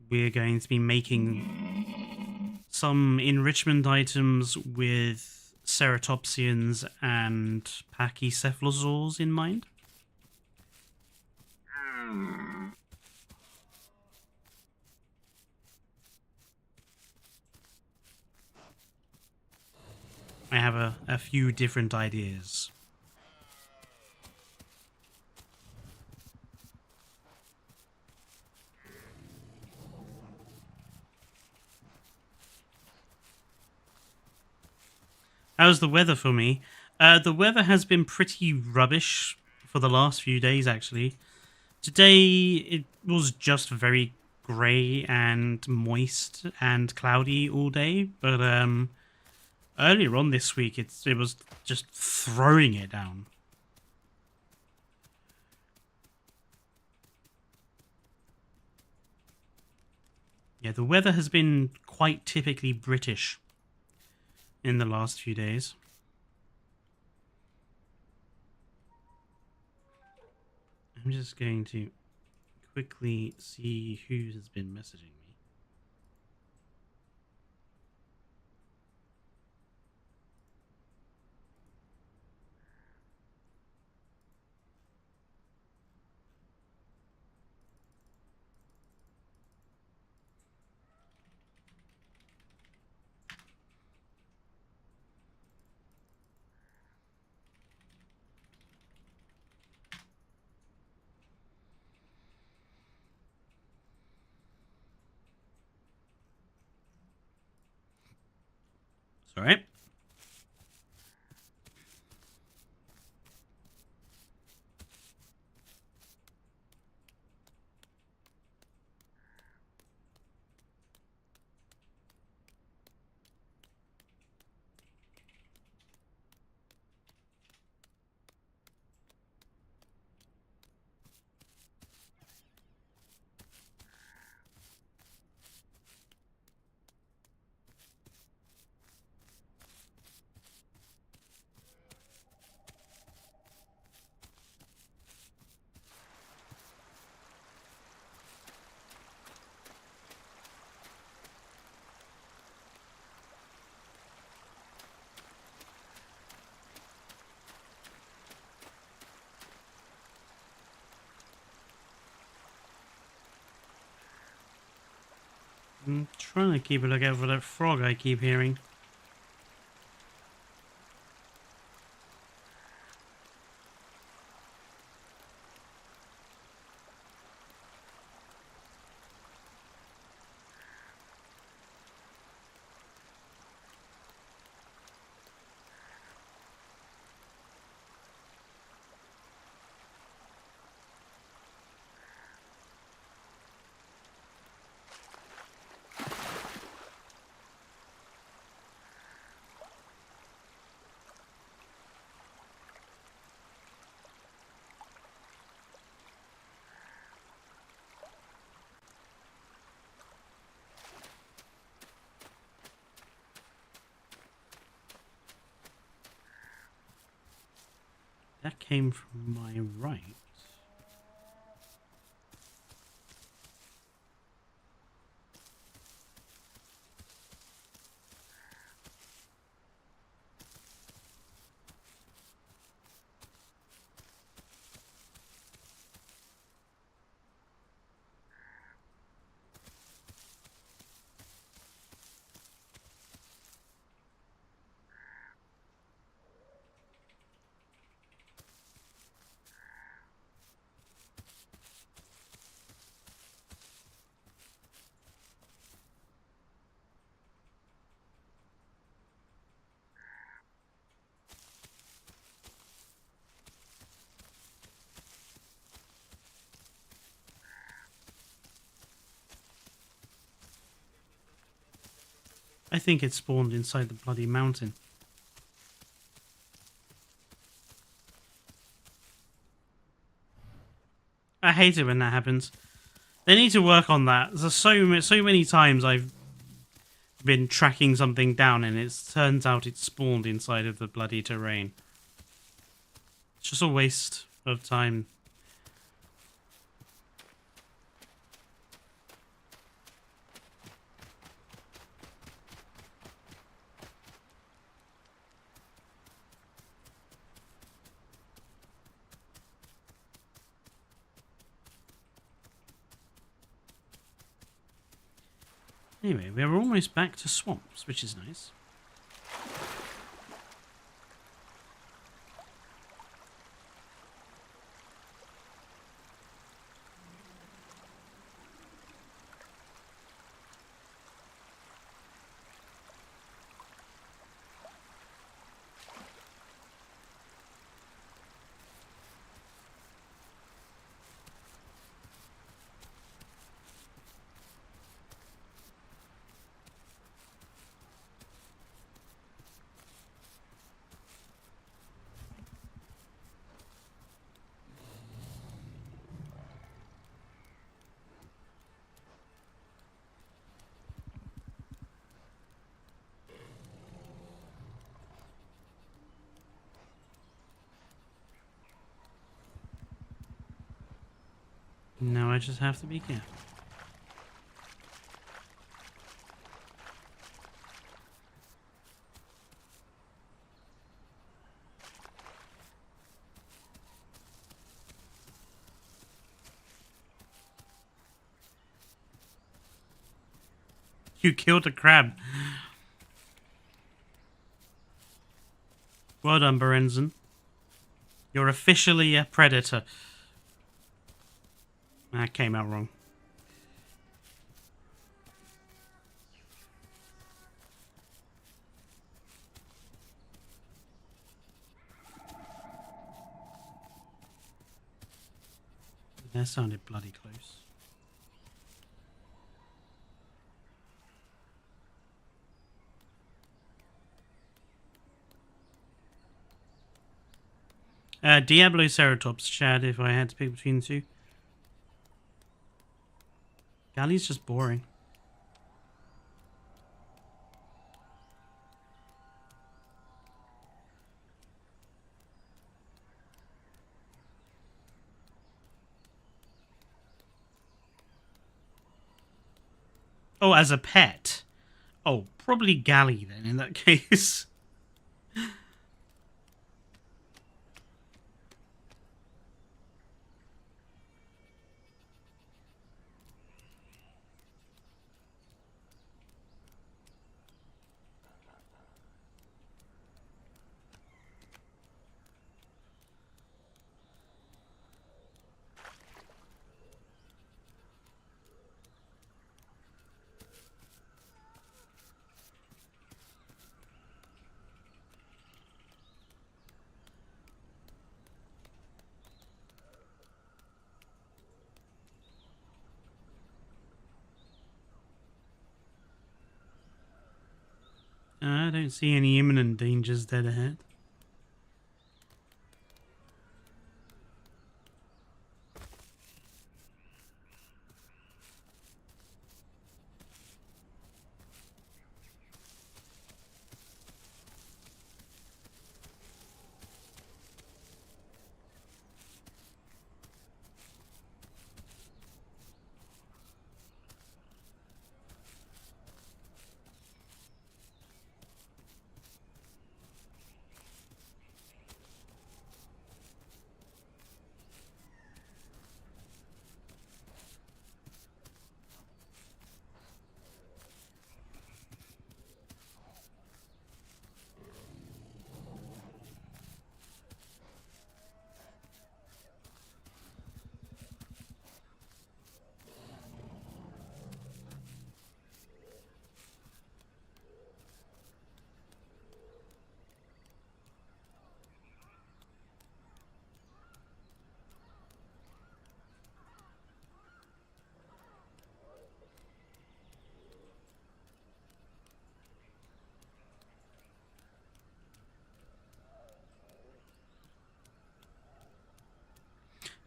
A: we're going to be making some enrichment items with ceratopsians and pachycephalosaurs in mind. I have a few different ideas. How's the weather for me? The weather has been pretty rubbish for the last few days, actually. Today, it was just very grey and moist and cloudy all day, but earlier on this week, it was just throwing it down. Yeah, the weather has been quite typically British in the last few days. I'm just going to quickly see who has been messaging me. Sorry. I'm trying to keep a lookout for that frog I keep hearing. That came from my right. I think it spawned inside the bloody mountain. I hate it when that happens. They need to work on that. There's so many times I've been tracking something down and it turns out it spawned inside of the bloody terrain. It's just a waste of time. Anyway, we're almost back to swamps, which is nice. Now I just have to be careful. You killed a crab. Well done, Berenzon. You're officially a predator. That came out wrong. That sounded bloody close. Diablo Ceratops, Chad, if I had to pick between the two. Galley's just boring. Oh, as a pet? Oh, probably Galley then, in that case. I don't see any imminent dangers dead ahead.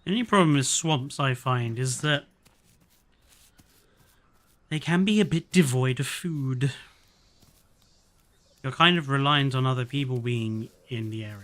A: The only problem with swamps, I find, is that they can be a bit devoid of food. You're kind of reliant on other people being in the area.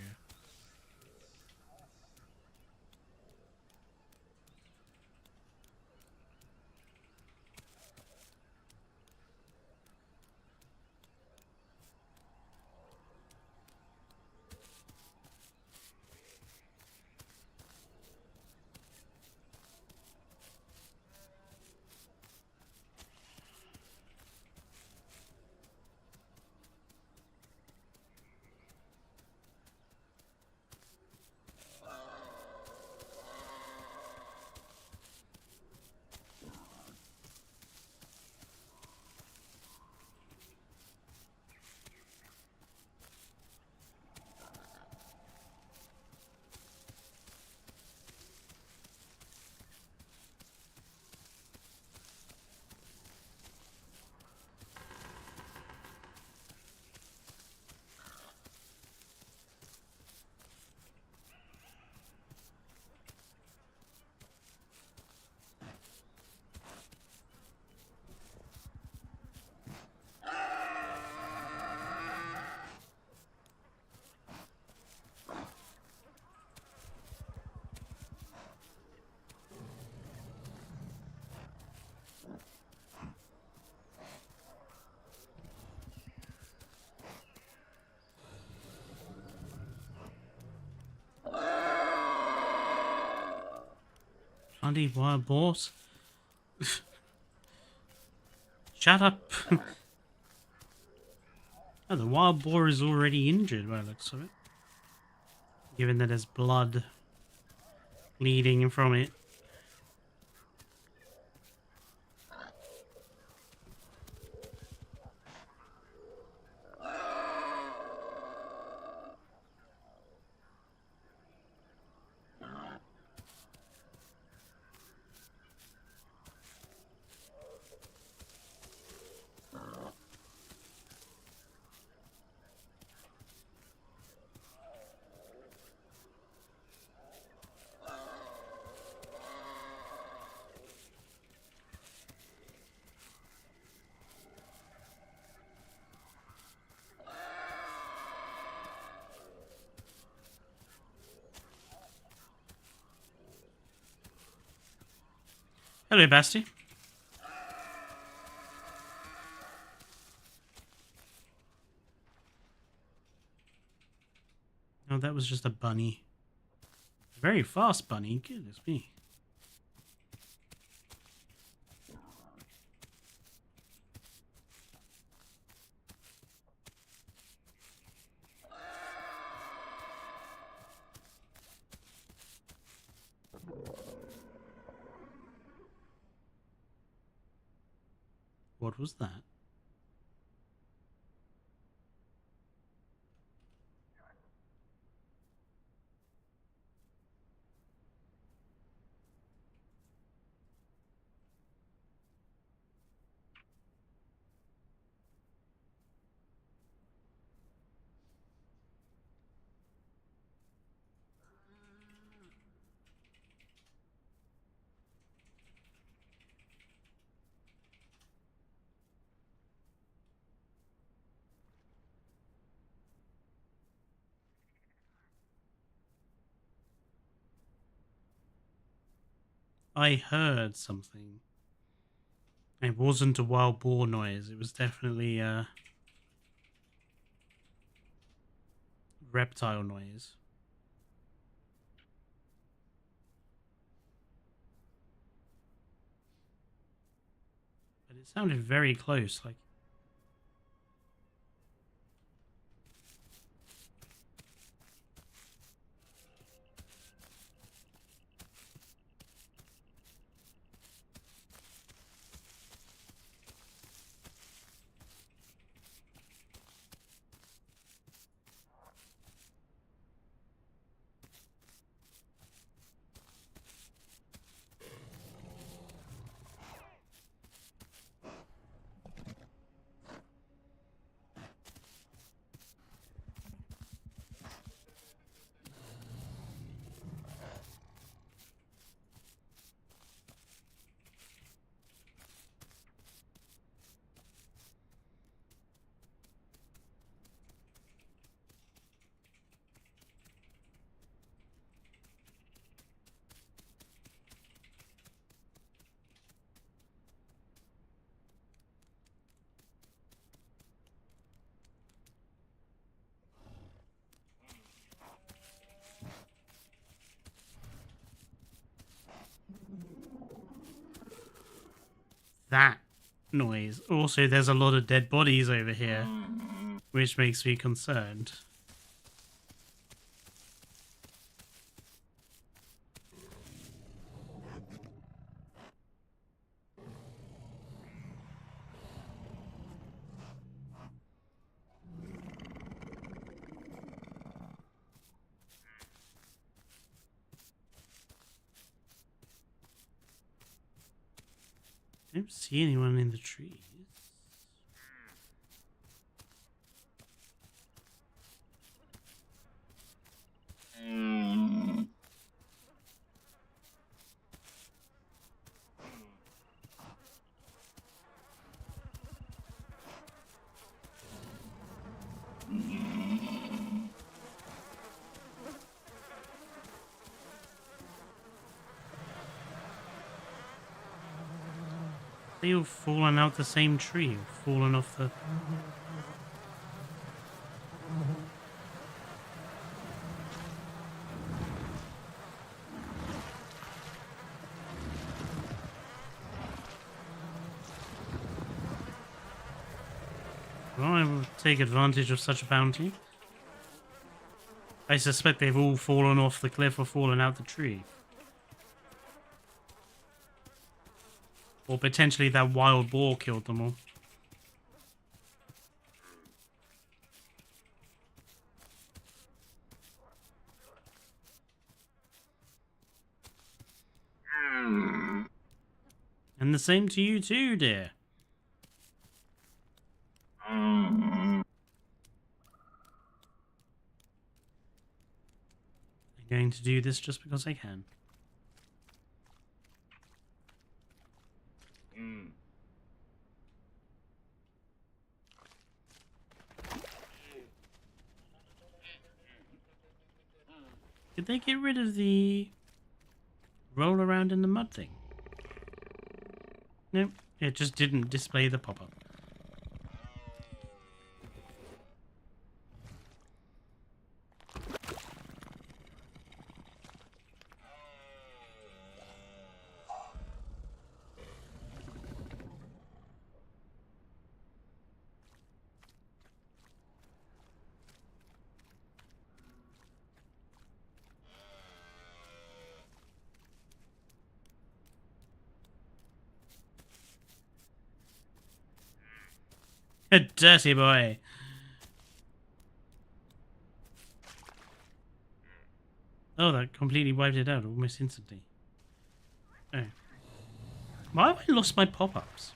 A: Bloody wild boars. Shut up. Oh, the wild boar is already injured by the looks of it. Given that there's blood bleeding from it. Hello, Basti. Oh, that was just a bunny. Very fast bunny. Goodness me. What was that? I heard something. It wasn't a wild boar noise. It was definitely a reptile noise. But it sounded very close. Like, that noise. Also, there's a lot of dead bodies over here, which makes me concerned. I don't see anyone in the trees. They all fallen out the same tree, fallen off the... Well, I will take advantage of such a bounty. I suspect they've all fallen off the cliff or fallen out the tree. Or potentially that wild boar killed them all. And the same to you too, dear. I'm going to do this just because I can. Did they get rid of the roll around in the mud thing? Nope, it just didn't display the pop-up. A dirty boy. Oh, that completely wiped it out almost instantly. Oh. Why have I lost my pop-ups?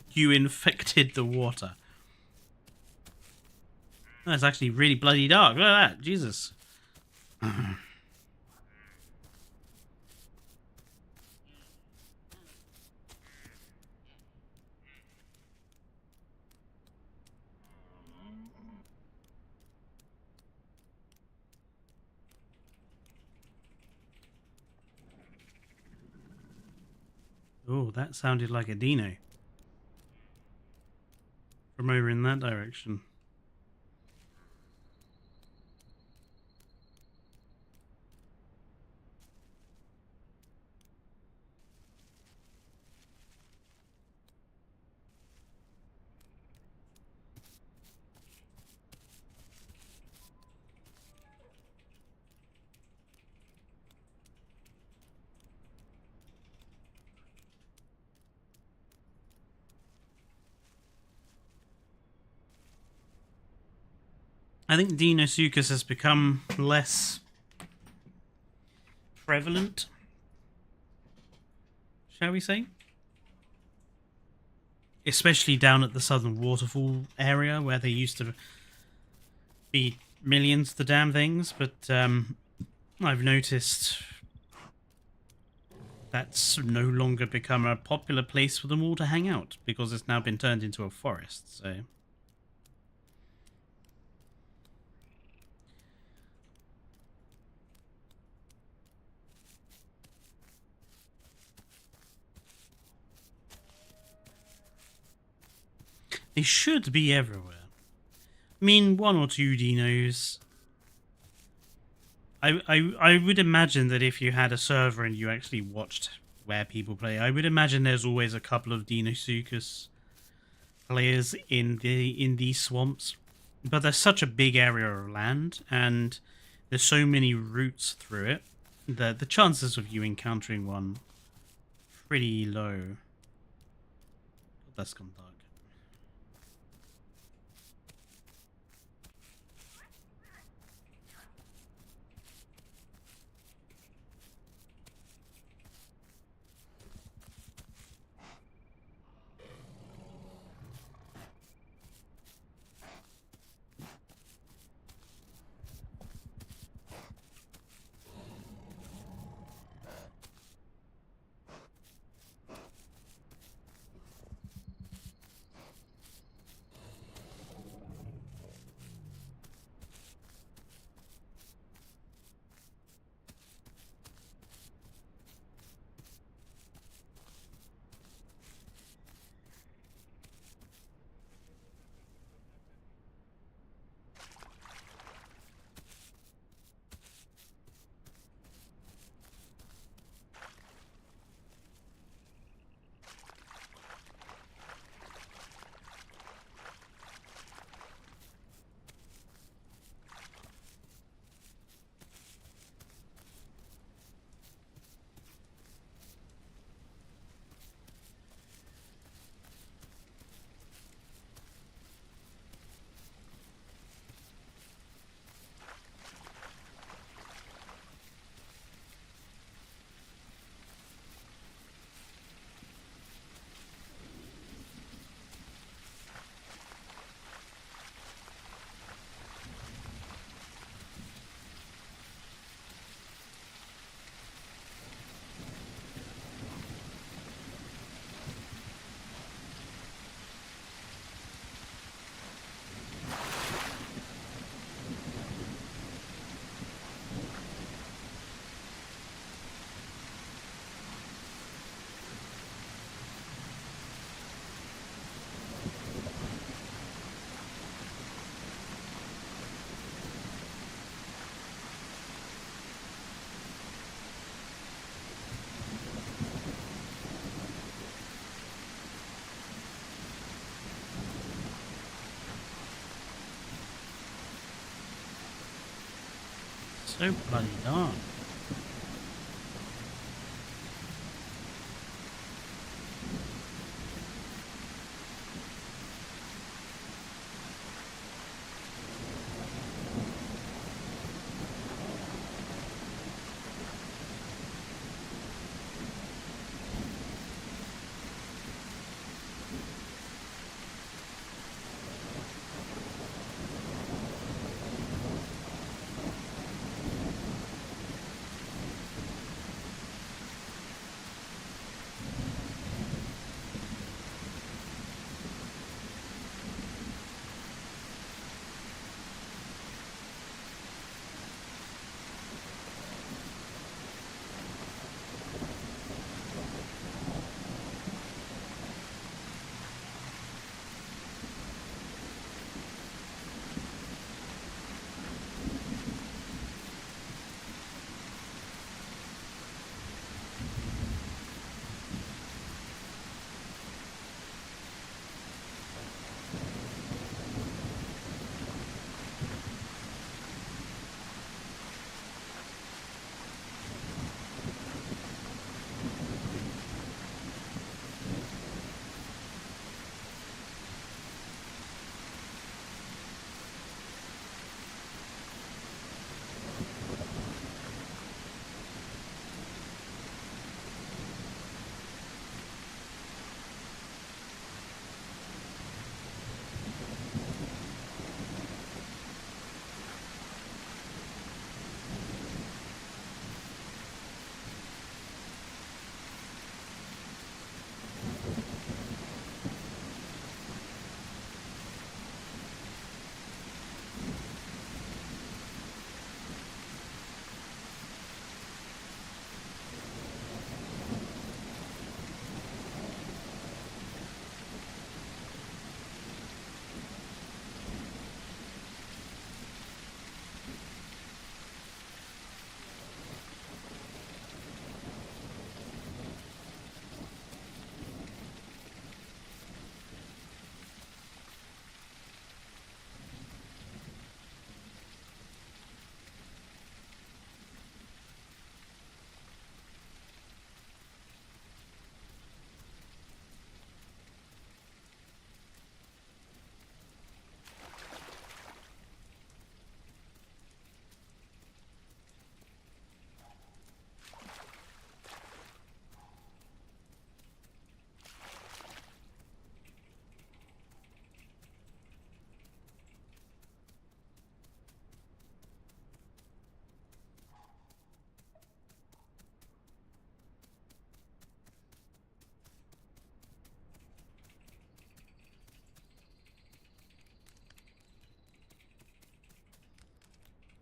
A: You infected the water. That's actually really bloody dark. Look at that. Jesus. Oh, that sounded like a dino. From over in that direction. I think Deinosuchus has become less prevalent, shall we say? Especially down at the southern waterfall area where there used to be millions of the damn things, but I've noticed that's no longer become a popular place for them all to hang out because it's now been turned into a forest, so... They should be everywhere. I mean, one or two dinos. I would imagine that if you had a server and you actually watched where people play, I would imagine there's always a couple of Deinosuchus players in these swamps. But there's such a big area of land, and there's so many routes through it that the chances of you encountering one pretty low. That's gone dark. So bloody dark.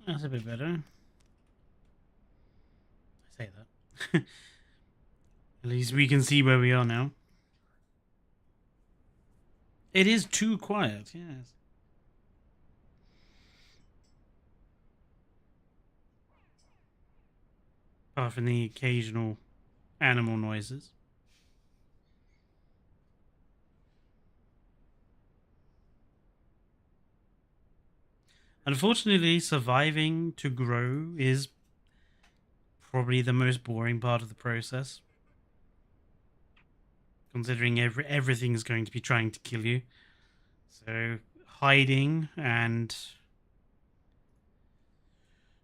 A: That's a bit better. I say that. At least we can see where we are now. It is too quiet, yes. Apart from the occasional animal noises. Unfortunately, surviving to grow is probably the most boring part of the process. Considering everything's going to be trying to kill you. So hiding and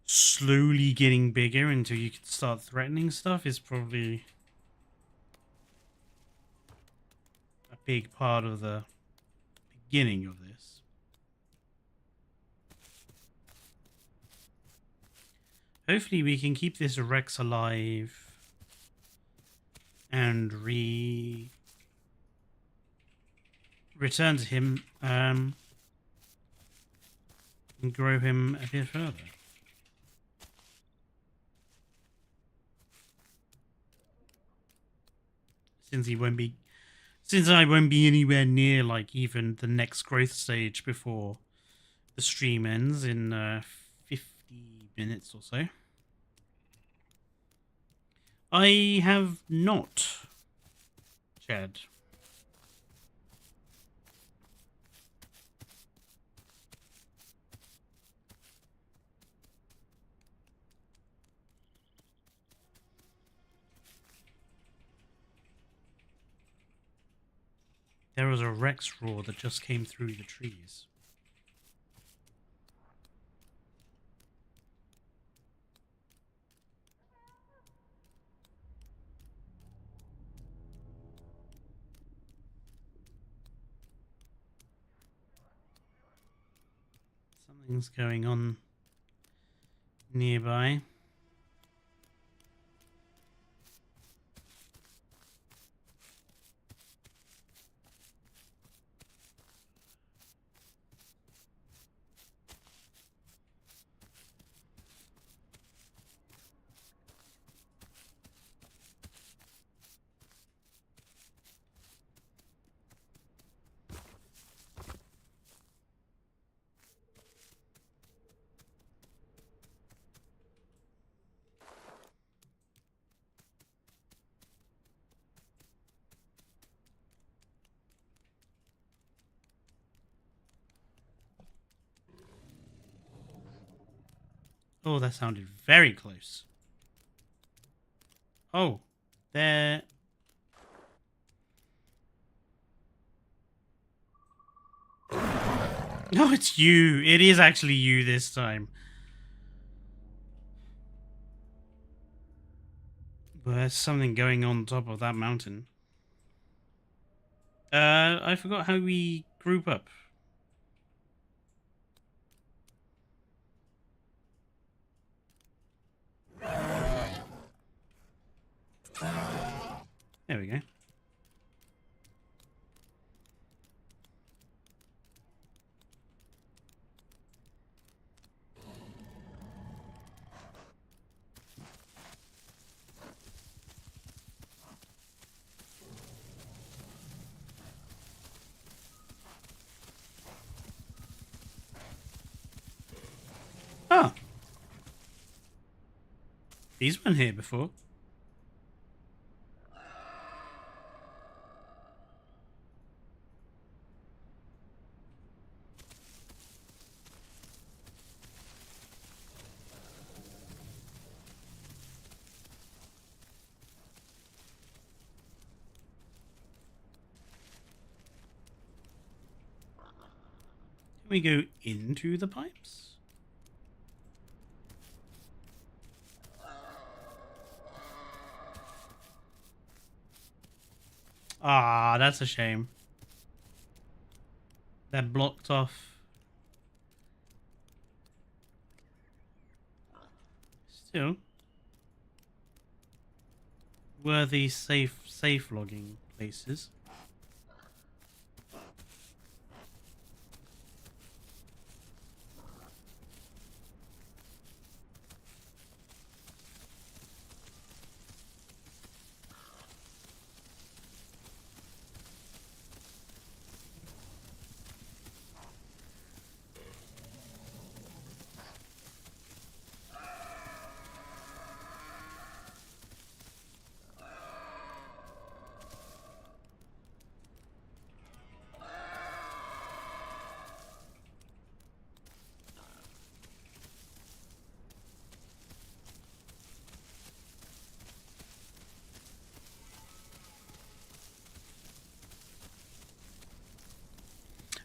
A: slowly getting bigger until you can start threatening stuff is probably a big part of the beginning of this. Hopefully we can keep this Rex alive and return to him and grow him a bit further. Since I won't be anywhere near like even the next growth stage before the stream ends in 50 minutes or so. I have not, Chad. There was a Rex roar that just came through the trees. Something's going on nearby. Oh, that sounded very close. Oh, there. No, it's you. It is actually you this time. But there's something going on top of that mountain. I forgot how we group up. There we go. Oh. These weren't here before. Can we go into the pipes? Ah, that's a shame. They're blocked off. Still. Worthy safe logging places.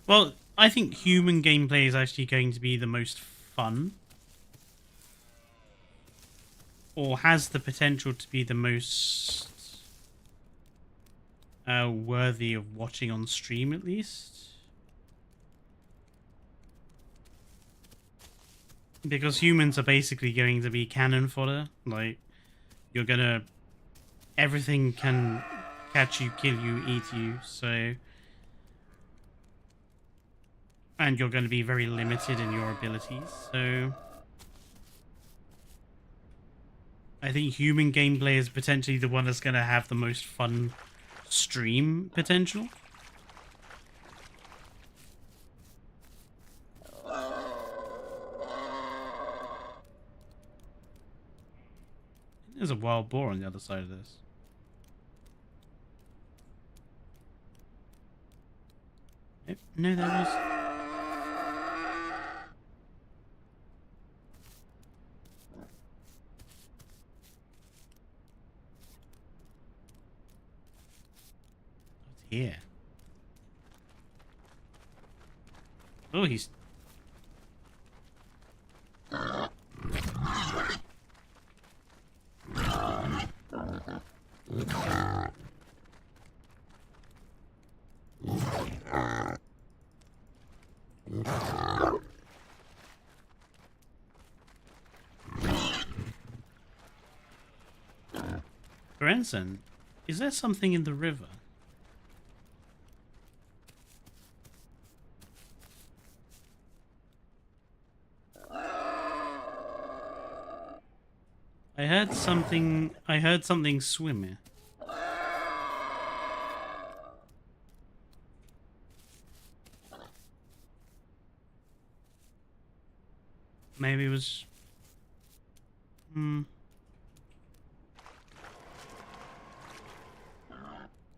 A: Well, I think human gameplay is actually going to be the most fun. Or has the potential to be the most worthy of watching on stream, at least. Because humans are basically going to be cannon fodder. Like, you're gonna... Everything can catch you, kill you, eat you, so... And you're going to be very limited in your abilities, so... I think human gameplay is potentially the one that's going to have the most fun stream potential. There's a wild boar on the other side of this. No, there is. What's here? Oh, he's... Grandson, is there something in the river? I heard something swimming. Maybe it was...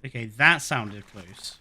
A: Okay, that sounded close.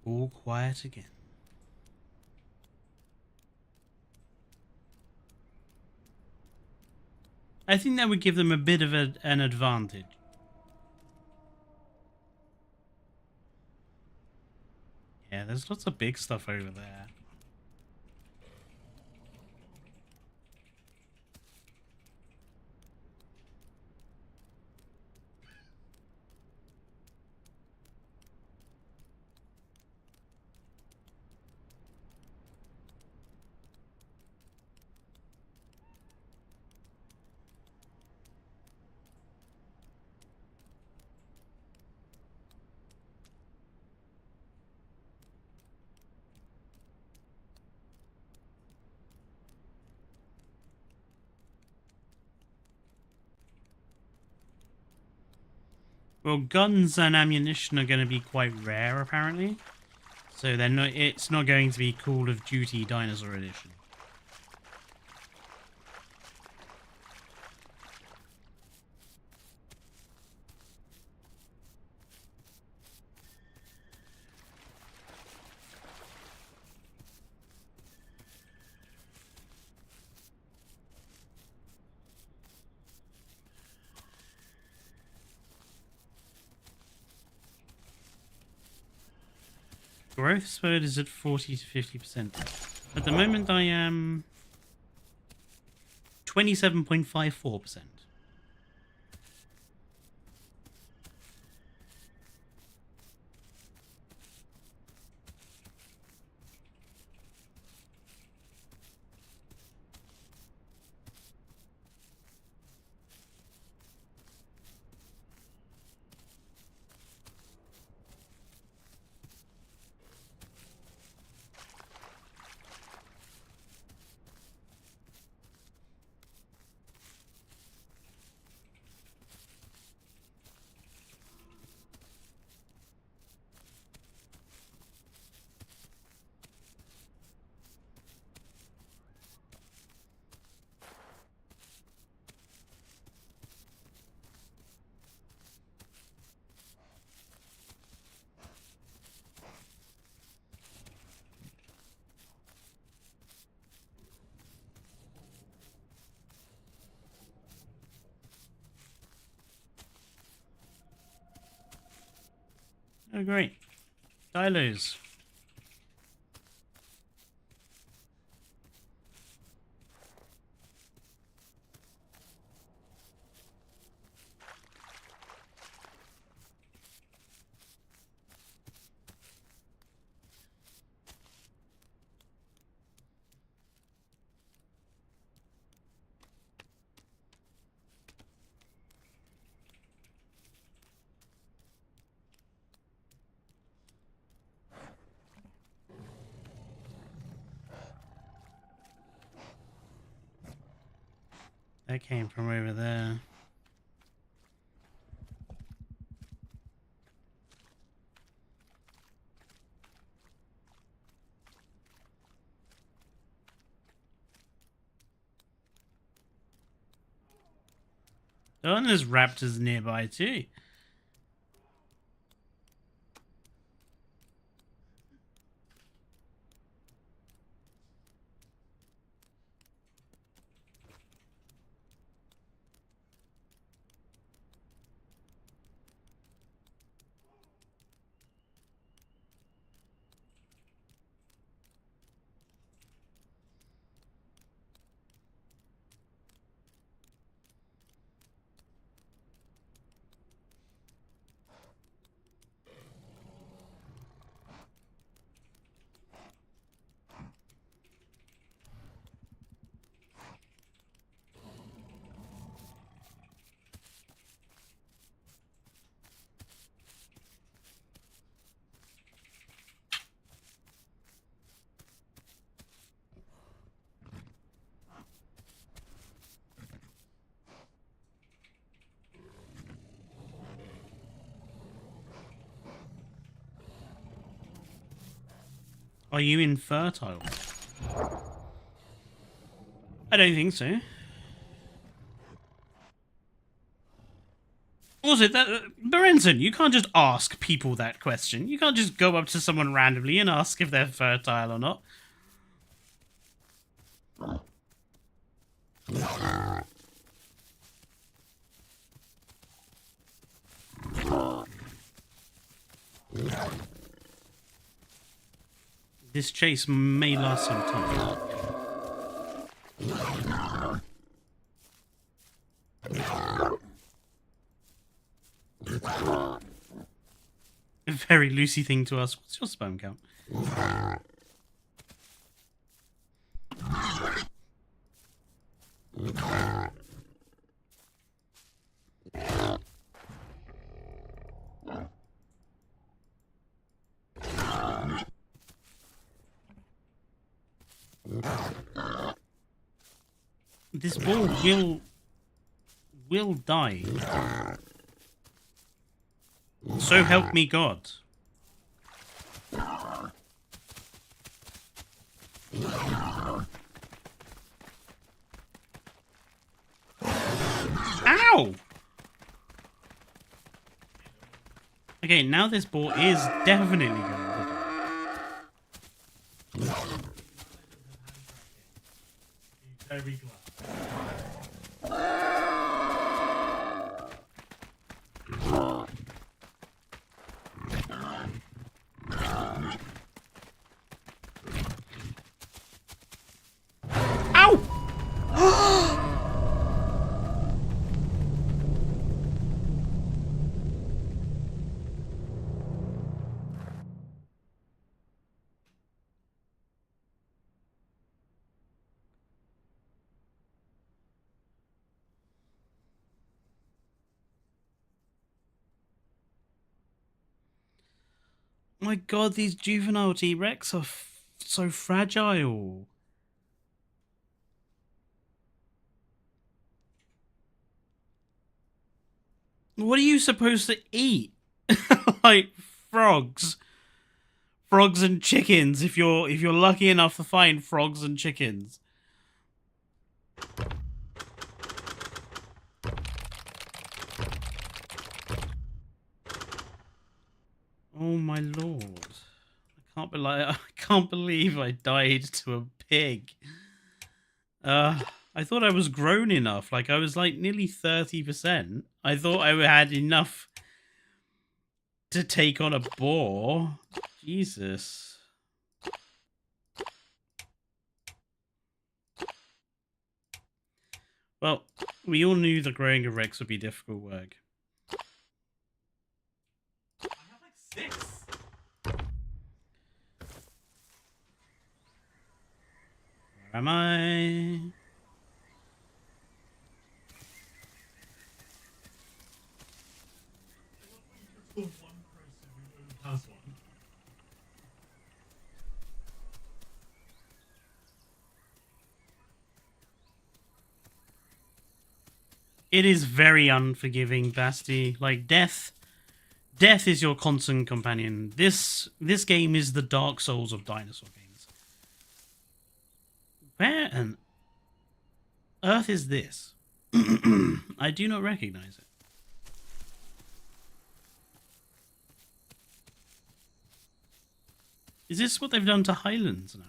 A: All quiet again. I think that would give them a bit of an advantage. Yeah, there's lots of big stuff over there. Well, guns and ammunition are going to be quite rare, apparently. So they're not. It's not going to be Call of Duty Dinosaur Edition. Growth spurt is at 40 to 50%. At the moment, I am 27.54%. Oh, great. Dilos. That came from over there. Oh, and there's raptors nearby too. Are you infertile? I don't think so. Also, Berenson, you can't just ask people that question. You can't just go up to someone randomly and ask if they're fertile or not. This chase may last some time. A very Lucy thing to ask. What's your sperm count? This ball will die. So help me God. Ow! Okay, now this ball is definitely going to die. Very glad. My God, these juvenile T-Rex are so fragile. What are you supposed to eat? Like frogs and chickens. If you're lucky enough to find frogs and chickens. Oh my Lord. I can't believe I died to a pig. I thought I was grown enough. Like, I was like nearly 30%. I thought I had enough to take on a boar. Jesus. Well, we all knew that growing a Rex would be difficult work.
B: I have like 6.
A: Where am I?
B: One person who has one.
A: It is very unforgiving, Basti. Like, death is your constant companion. This game is the Dark Souls of dinosaur games. Where on earth is this? I do not recognize it. Is this what they've done to Highlands now?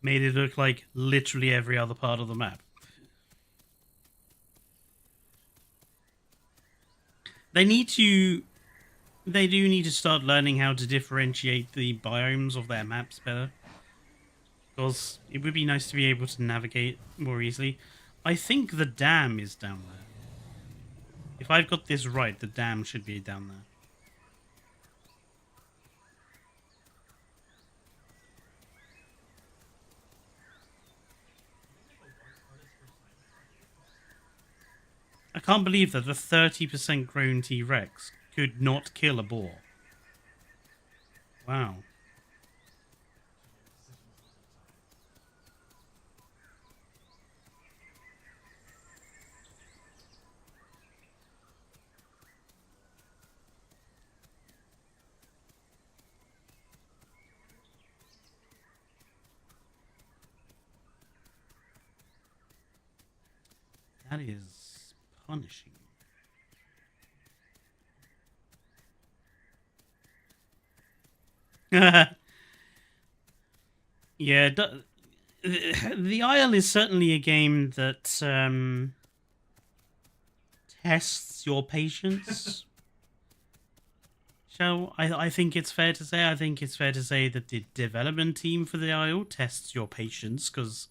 A: Made it look like literally every other part of the map. They do need to start learning how to differentiate the biomes of their maps better. Because it would be nice to be able to navigate more easily. I think the dam is down there. If I've got this right, the dam should be down there. I can't believe that a 30% grown T-Rex could not kill a boar. Wow. That is punishing. Yeah, the Isle is certainly a game that tests your patience. I think it's fair to say. I think it's fair to say that the development team for the Isle tests your patience, because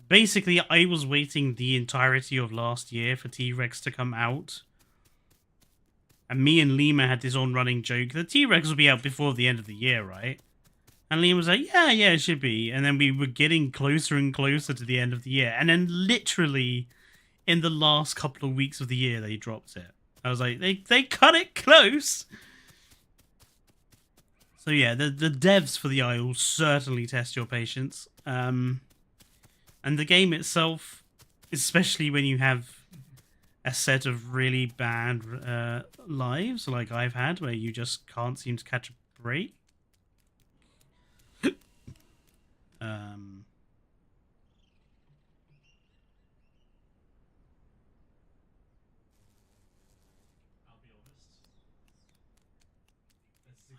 A: basically I was waiting the entirety of last year for T-Rex to come out. And me and Lima had this on-running joke. The T-Rex will be out before the end of the year, right? And Liam was like, yeah, it should be. And then we were getting closer and closer to the end of the year. And then literally in the last couple of weeks of the year, they dropped it. I was like, they cut it close. So yeah, the devs for the Isle certainly test your patience. And the game itself, especially when you have a set of really bad lives like I've had, where you just can't seem to catch a break.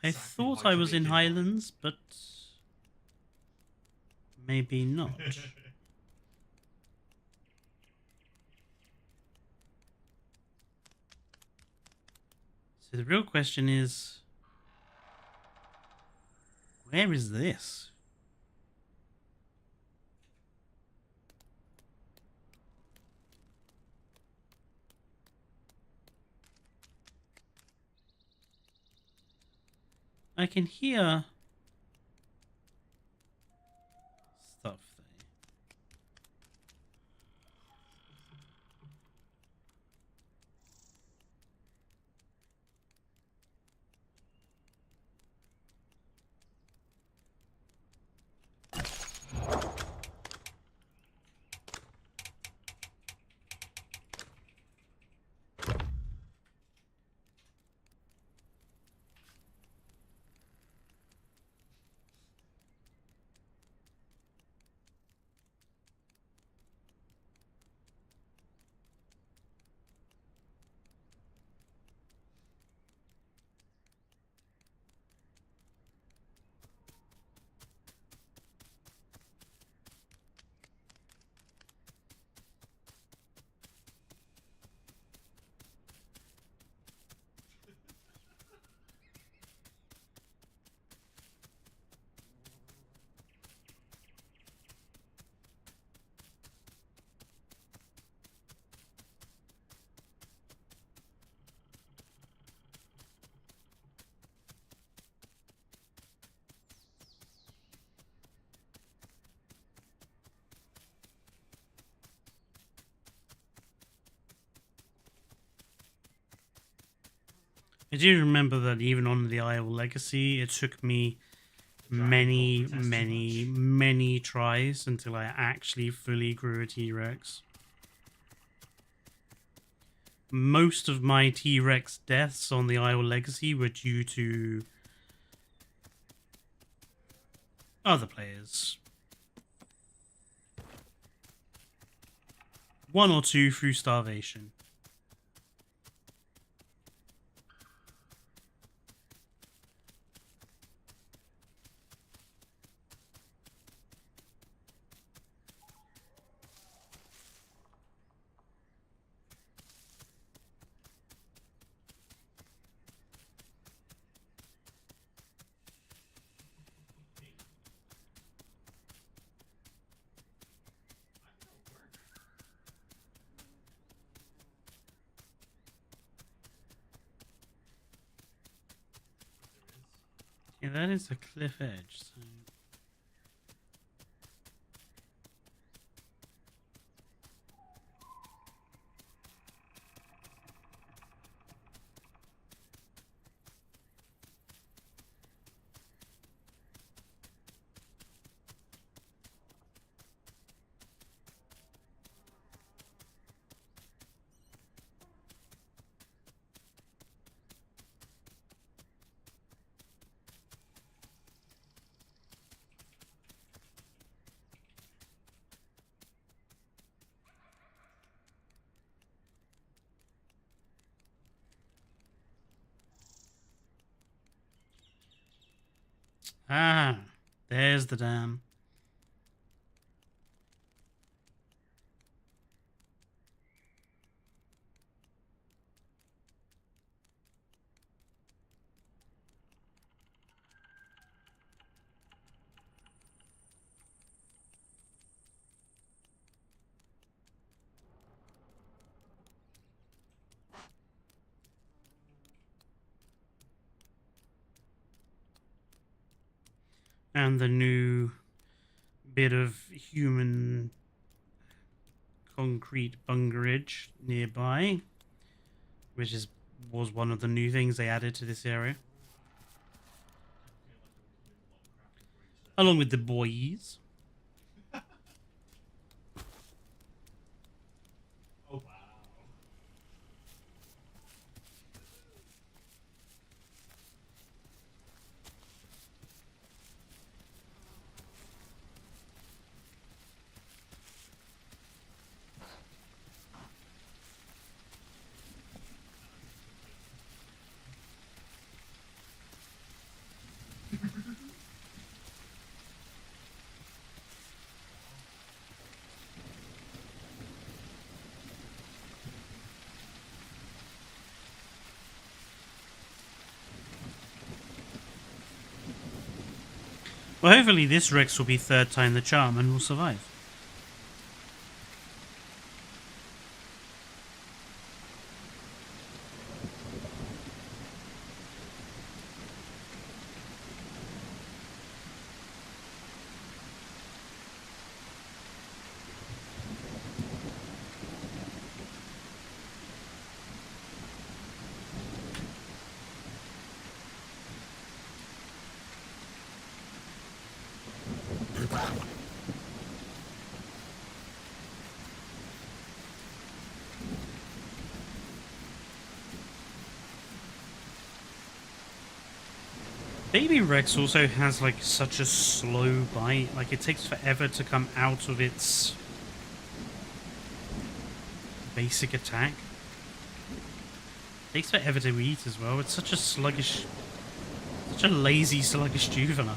A: I thought I was in Highlands, but maybe not. So the real question is, where is this? I can hear stuff there. I do remember that even on the Isle Legacy, it took me many tries until I actually fully grew a T-Rex. Most of my T-Rex deaths on the Isle Legacy were due to other players. One or two through starvation. Yeah, that is a cliff edge. So. Ah, there's the dam. And the new bit of human concrete bungerage nearby, which was one of the new things they added to this area. Along with the boys.
B: Oh wow.
A: Well, hopefully this Rex will be third time the charm and will survive. Baby Rex also has like such a slow bite. Like it takes forever to come out of its basic attack. It takes forever to eat as well. It's such a sluggish, such a lazy, sluggish juvenile.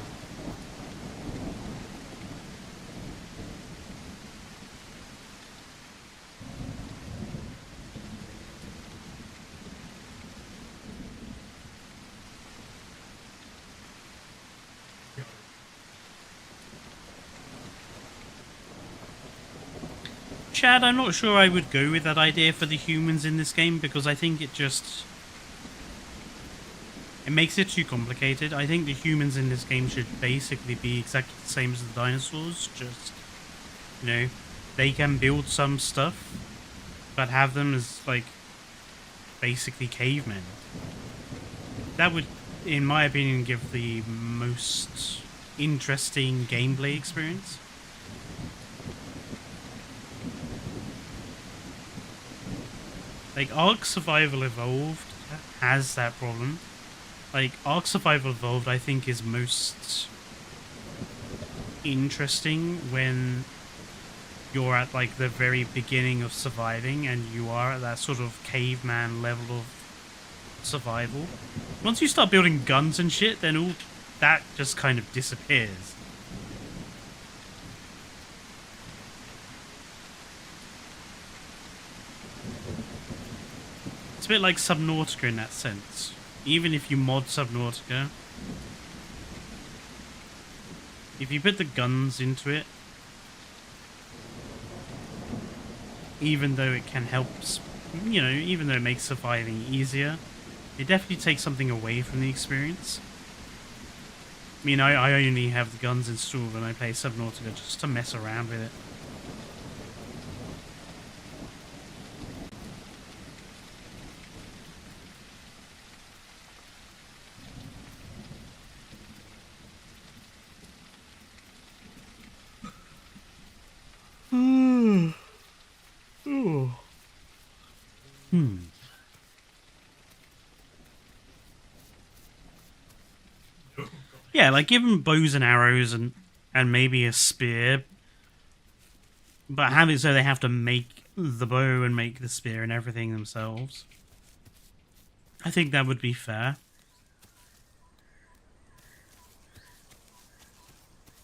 A: Chad, I'm not sure I would go with that idea for the humans in this game because I think it makes it too complicated. I think the humans in this game should basically be exactly the same as the dinosaurs. Just, you know, they can build some stuff, but have them as, like, basically cavemen. That would, in my opinion, give the most interesting gameplay experience. Like, Ark Survival Evolved has that problem. Like, Ark Survival Evolved, I think, is most interesting when you're at, like, the very beginning of surviving and you are at that sort of caveman level of survival. Once you start building guns and shit, then all that just kind of disappears. It's a bit like Subnautica in that sense. Even if you mod Subnautica, if you put the guns into it, even though it can help, you know, even though it makes surviving easier, it definitely takes something away from the experience. I mean, I only have the guns installed when I play Subnautica just to mess around with it. Yeah, like give them bows and arrows and maybe a spear, but have it so they have to make the bow and make the spear and everything themselves. I think that would be fair.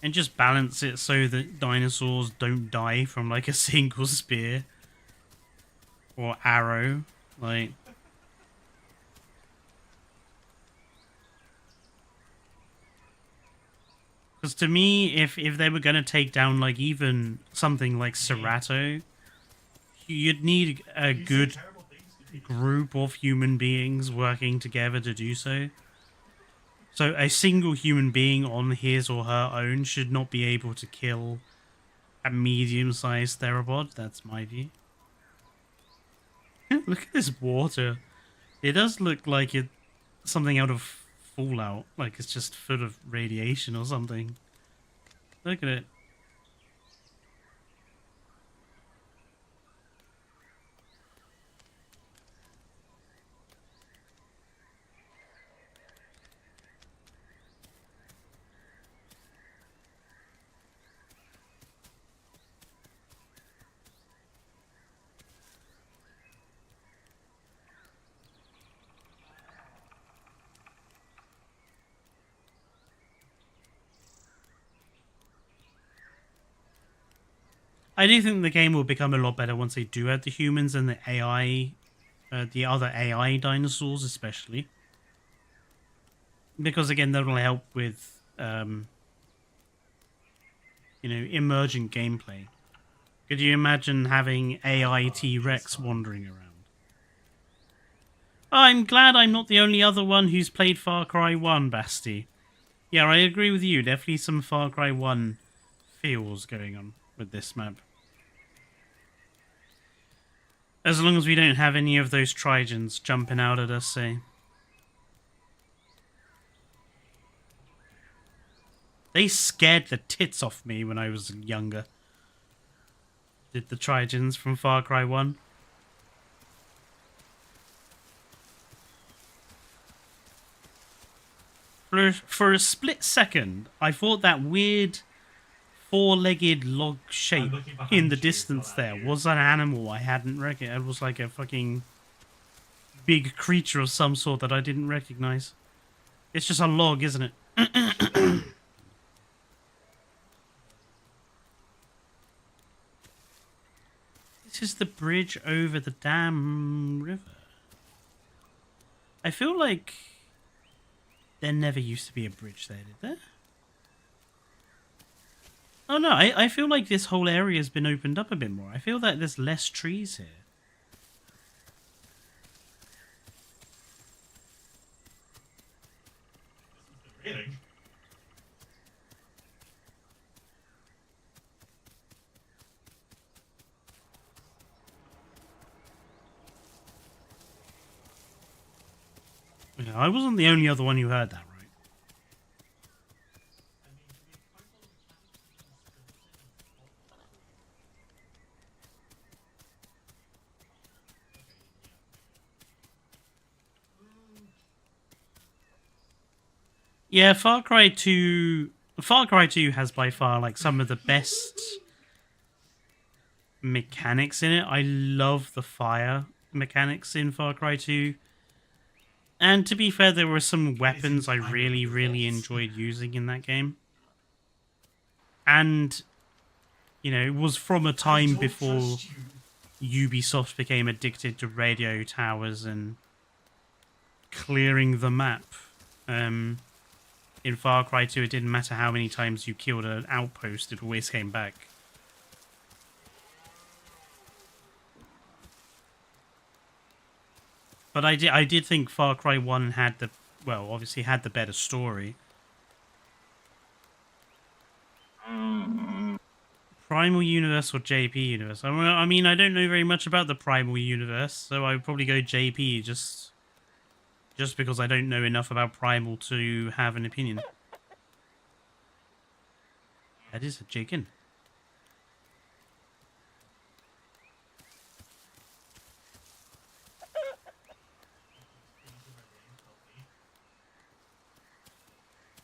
A: And just balance it so that dinosaurs don't die from like a single spear or arrow. Like, because to me, if they were going to take down like even something like Serato, you'd need a
B: You say
A: good
B: terrible things to me.
A: group of human beings working together to do so. So a single human being on his or her own should not be able to kill a medium-sized theropod. That's my view. Look at this water. It does look like it something out of Fallout. Like it's just full of radiation or something. Look at it. I do think the game will become a lot better once they do add the humans and the AI, the other AI dinosaurs especially. Because again, that will help with, you know, emergent gameplay. Could you imagine having AI T-Rex wandering around? I'm glad I'm not the only other one who's played Far Cry 1, Basti. Yeah, I agree with you. Definitely some Far Cry 1 feels going on with this map. As long as we don't have any of those Trigens jumping out at us, say. They scared the tits off me when I was younger. Did the Trigens from Far Cry 1. For a split second, I thought that weird four-legged log shape
B: looking behind
A: in the
B: you,
A: distance
B: so
A: there
B: that
A: was an animal I hadn't recognized. It was like a fucking big creature of some sort that I didn't recognize. It's just a log, isn't it? This is the bridge over the damn river. I feel like there never used to be a bridge there, did there? Oh no, I feel like this whole area has been opened up a bit more. I feel that there's less trees here.
B: This is the rating.
A: Yeah, I wasn't the only other one who heard that, right? Yeah, Far Cry 2. Far Cry 2 has by far like some of the best mechanics in it. I love the fire mechanics in Far Cry 2. And to be fair, there were some weapons I really, really enjoyed using in that game. And, you know, it was from a time before Ubisoft became addicted to radio towers and clearing the map. In Far Cry 2, it didn't matter how many times you killed an outpost, it always came back. But I did think Far Cry 1 had the, well, obviously had the better story. Primal Universe or JP Universe? I mean, I don't know very much about the Primal Universe, so I would probably go JP just because I don't know enough about Primal to have an opinion. That is a chicken.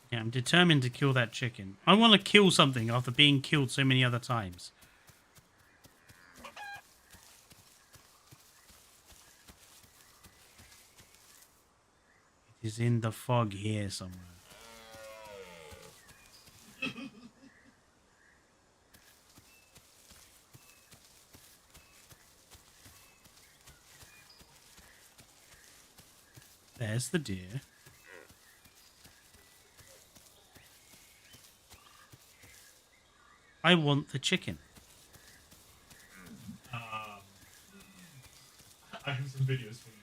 A: Yeah, I'm determined to kill that chicken. I want to kill something after being killed so many other times. It is in the fog here somewhere. There's the deer. I want the chicken.
B: I have some videos for you.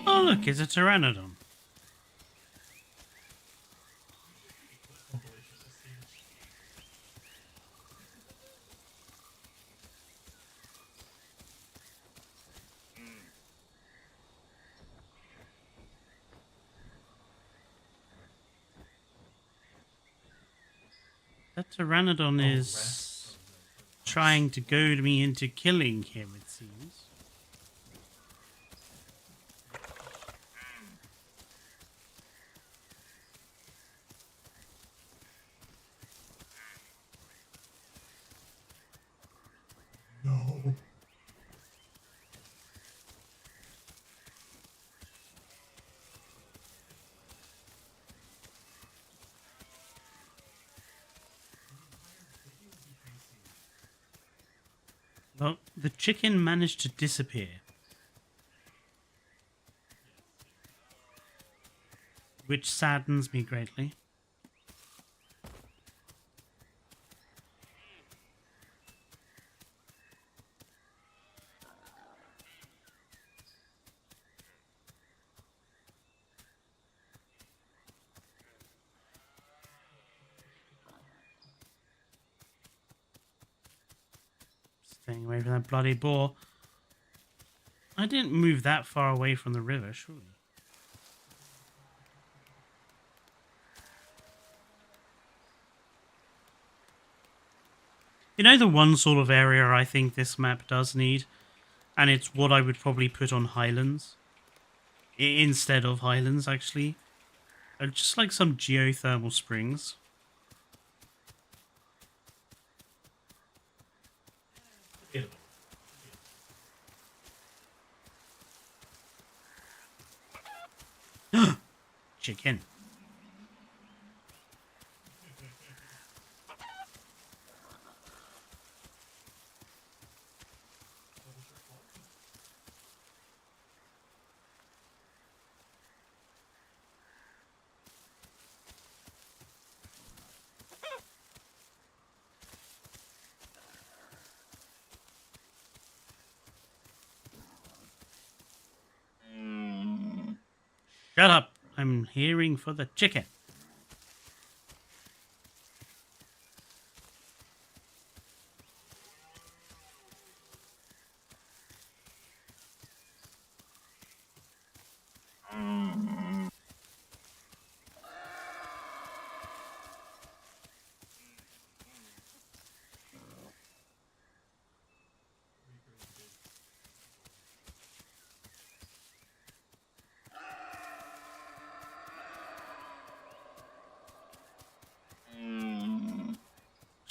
A: Oh, look, it's a pteranodon. That pteranodon is trying to goad me into killing him, it seems.
B: No.
A: Well, the chicken managed to disappear. Which saddens me greatly. Staying away from that bloody boar. I didn't move that far away from the river, surely. You know the one sort of area I think this map does need? And it's what I would probably put on Highlands. Instead of Highlands, actually. Just like some geothermal springs. Chicken. Shut up. I'm hearing for the chicken.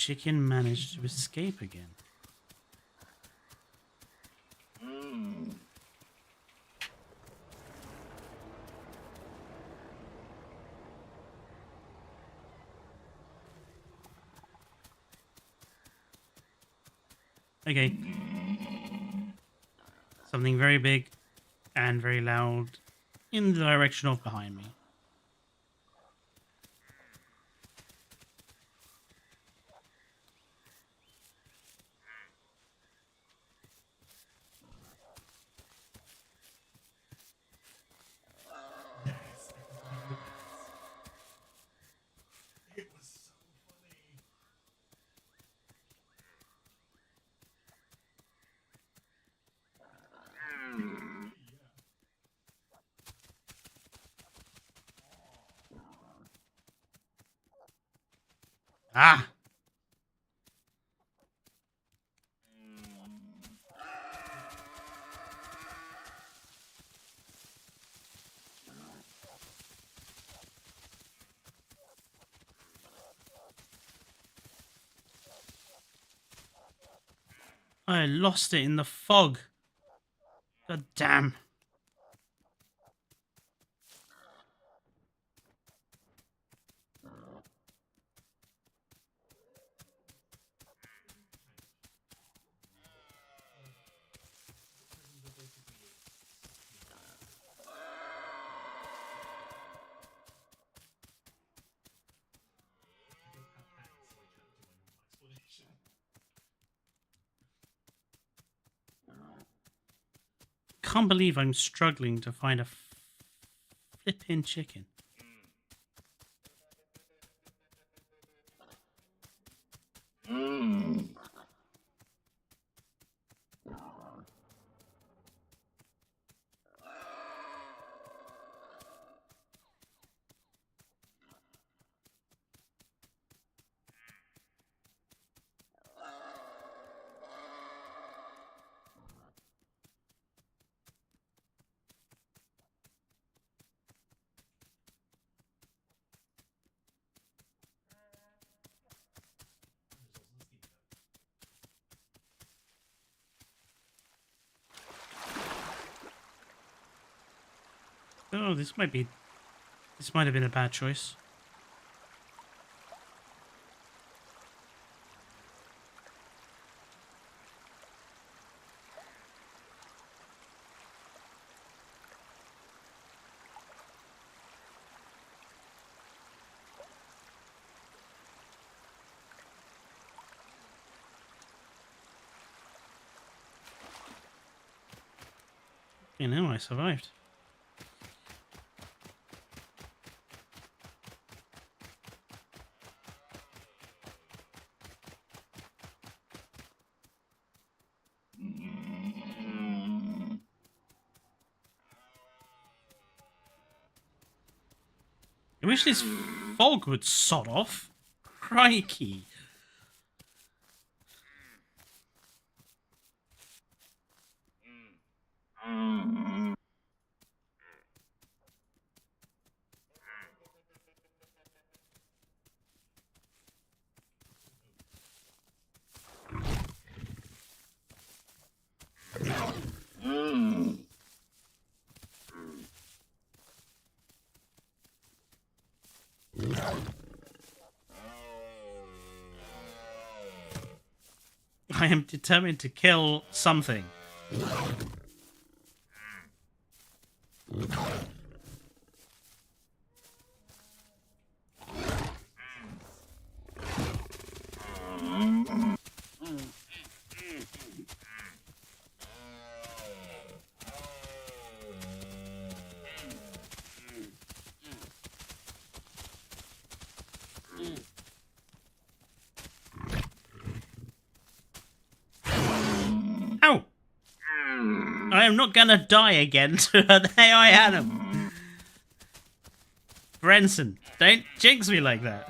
A: chicken managed to escape again? Okay. Something very big and very loud in the direction of behind me.
B: Yes, I can find the bits. It was so funny. Yeah.
A: Ah! I lost it in the fog. God damn.
B: Prisons are basically I don't have hats, so I can't do my normal explanation.
A: Can't believe I'm struggling to find a flipping chicken. Oh, this might have been a bad choice. You know, I survived. I wish this fog would sod off. Crikey. I am determined to kill something. Ow! I am not gonna die again to an AI animal. Brenson, don't jinx me like that.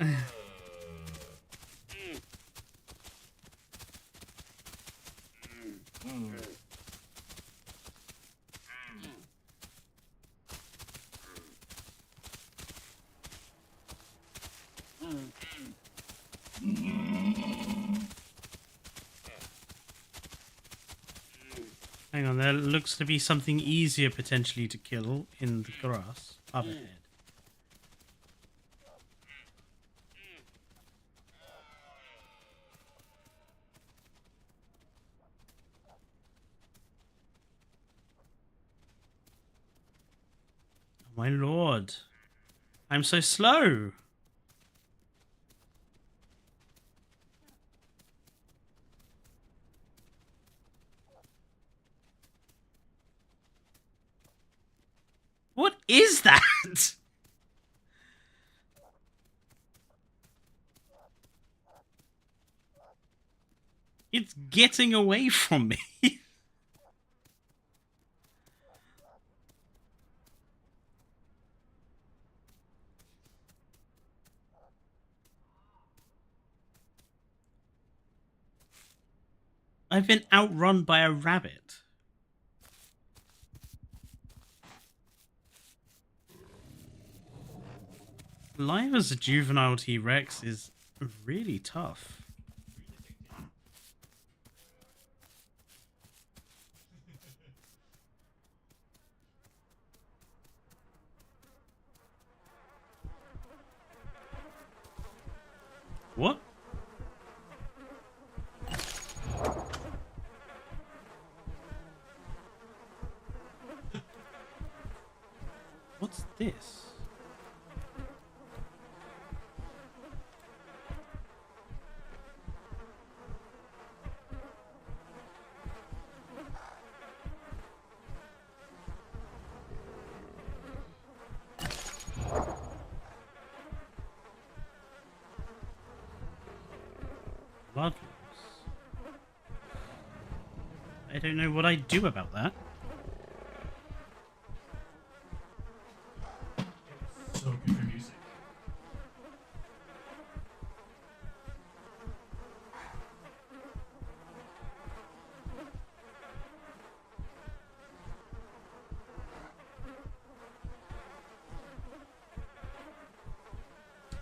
A: Hang on, there looks to be something easier potentially to kill in the grass up ahead. Oh my lord. I'm so slow. What is that? It's getting away from me. I've been outrun by a rabbit. Life as a juvenile T-Rex is really tough. What? What's this? Blood loss. I don't know what I'd do about that.
B: It's so good for music.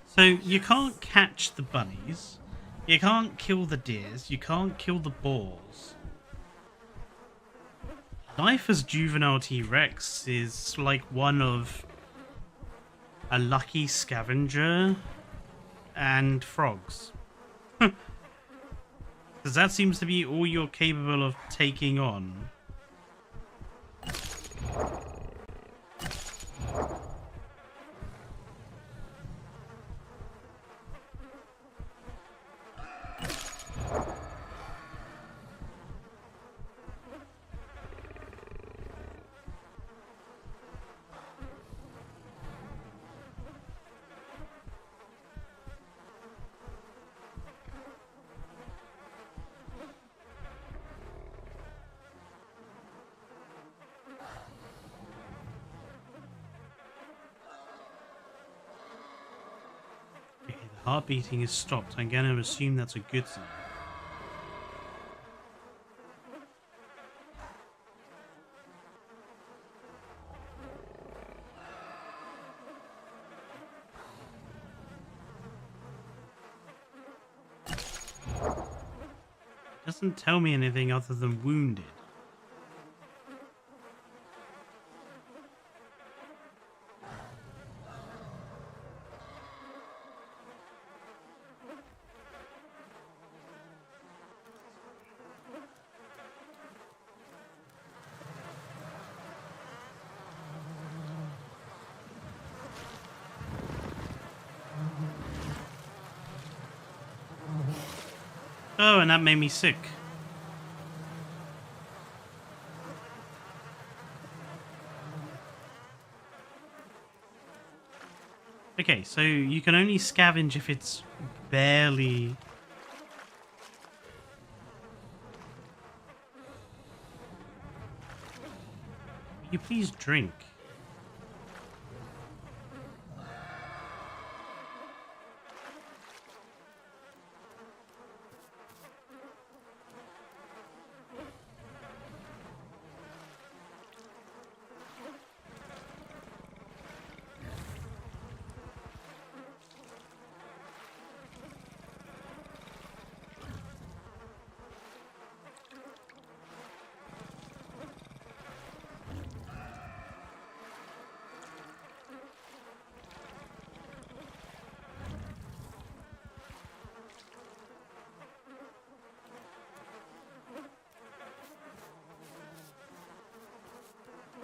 A: So you can't catch the bunnies, you can't kill the deers, you can't kill the boars. Life as juvenile T-Rex is like one of a lucky scavenger and frogs. Because that seems to be all you're capable of taking on. Okay, the heart beating is stopped. I'm going to assume that's a good sign. Doesn't tell me anything other than wounded. Oh, and that made me sick. Okay, so you can only scavenge if it's barely... Will you please drink?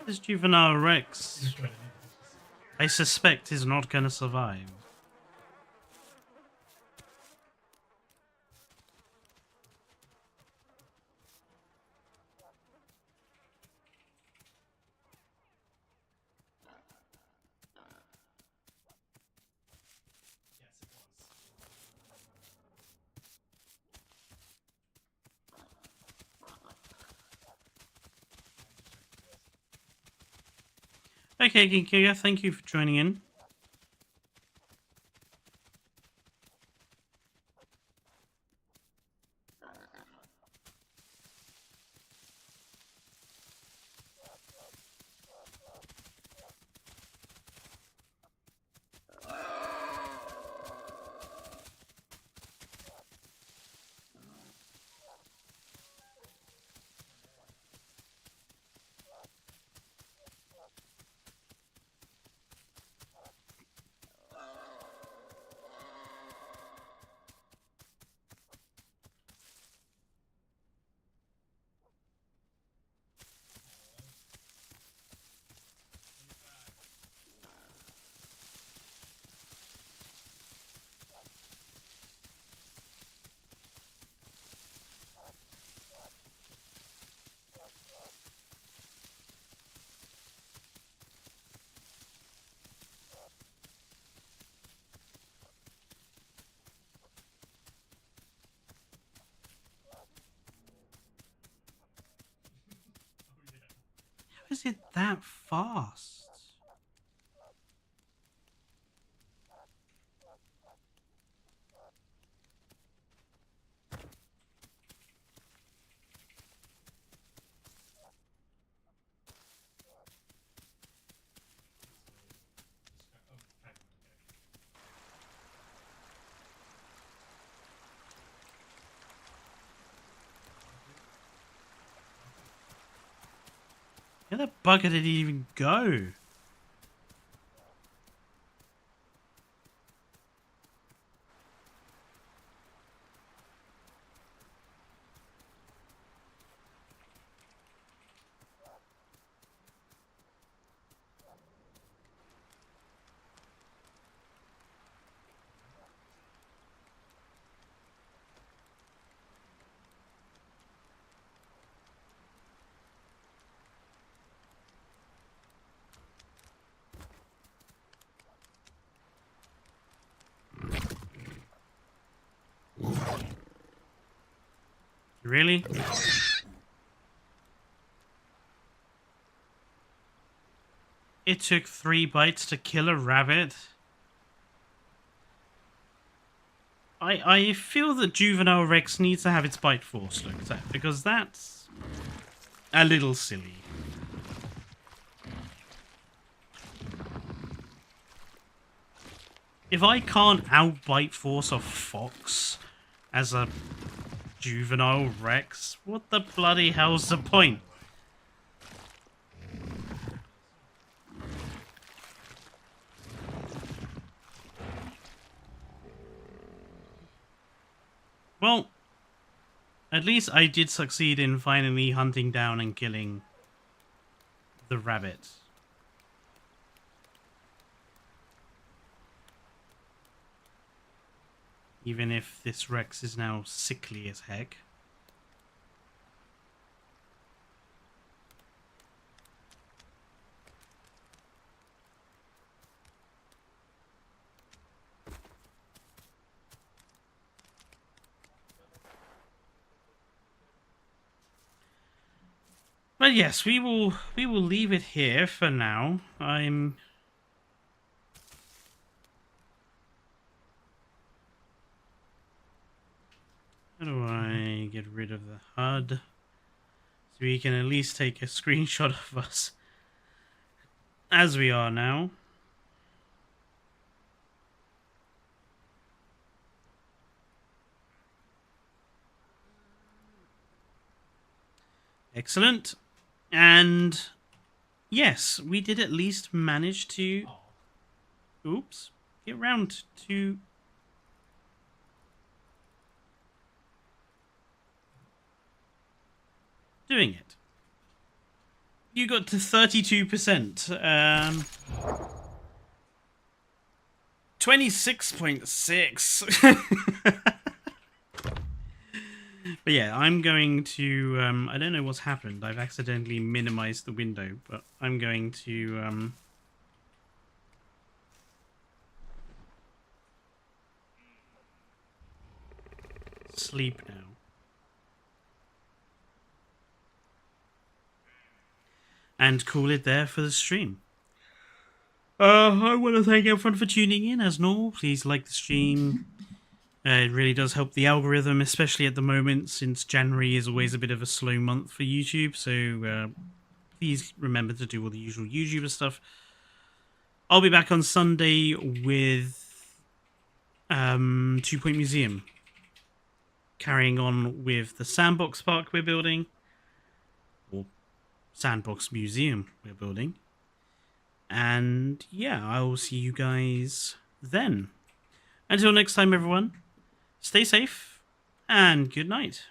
A: This juvenile Rex,
B: Just join in.
A: I suspect, is not going to survive.
B: Yes, it was.
A: Okay, Ginkiga, thank you for joining in. How is it that fast?
B: Oh, hang on. Okay.
A: Where the bugger did he even go? Really? It took 3 bites to kill a rabbit? I feel that Juvenile Rex needs to have its bite force looked at, because that's a little silly. If I can't outbite force a fox as a Juvenile Rex, what the bloody hell's the point? Well, at least I did succeed in finally hunting down and killing the rabbit. Even if this Rex is now sickly as heck. But yes, we will leave it here for now. How do I get rid of the HUD? So we can at least take a screenshot of us as we are now. Excellent. And yes, we did at least manage to... Oops. Get round to... doing it. You got to 32%. 26.6. But yeah, I'm going to, I don't know what's happened. I've accidentally minimized the window, but I'm going to, sleep now. And call it there for the stream. I want to thank everyone for tuning in. As normal, please like the stream. It really does help the algorithm, especially at the moment, since January is always a bit of a slow month for YouTube. So please remember to do all the usual YouTuber stuff. I'll be back on Sunday with 2 Point Museum, carrying on with the Sandbox Park we're building, or Sandbox Museum we're building. And yeah, I will see you guys then. Until next time, everyone, stay safe and good night.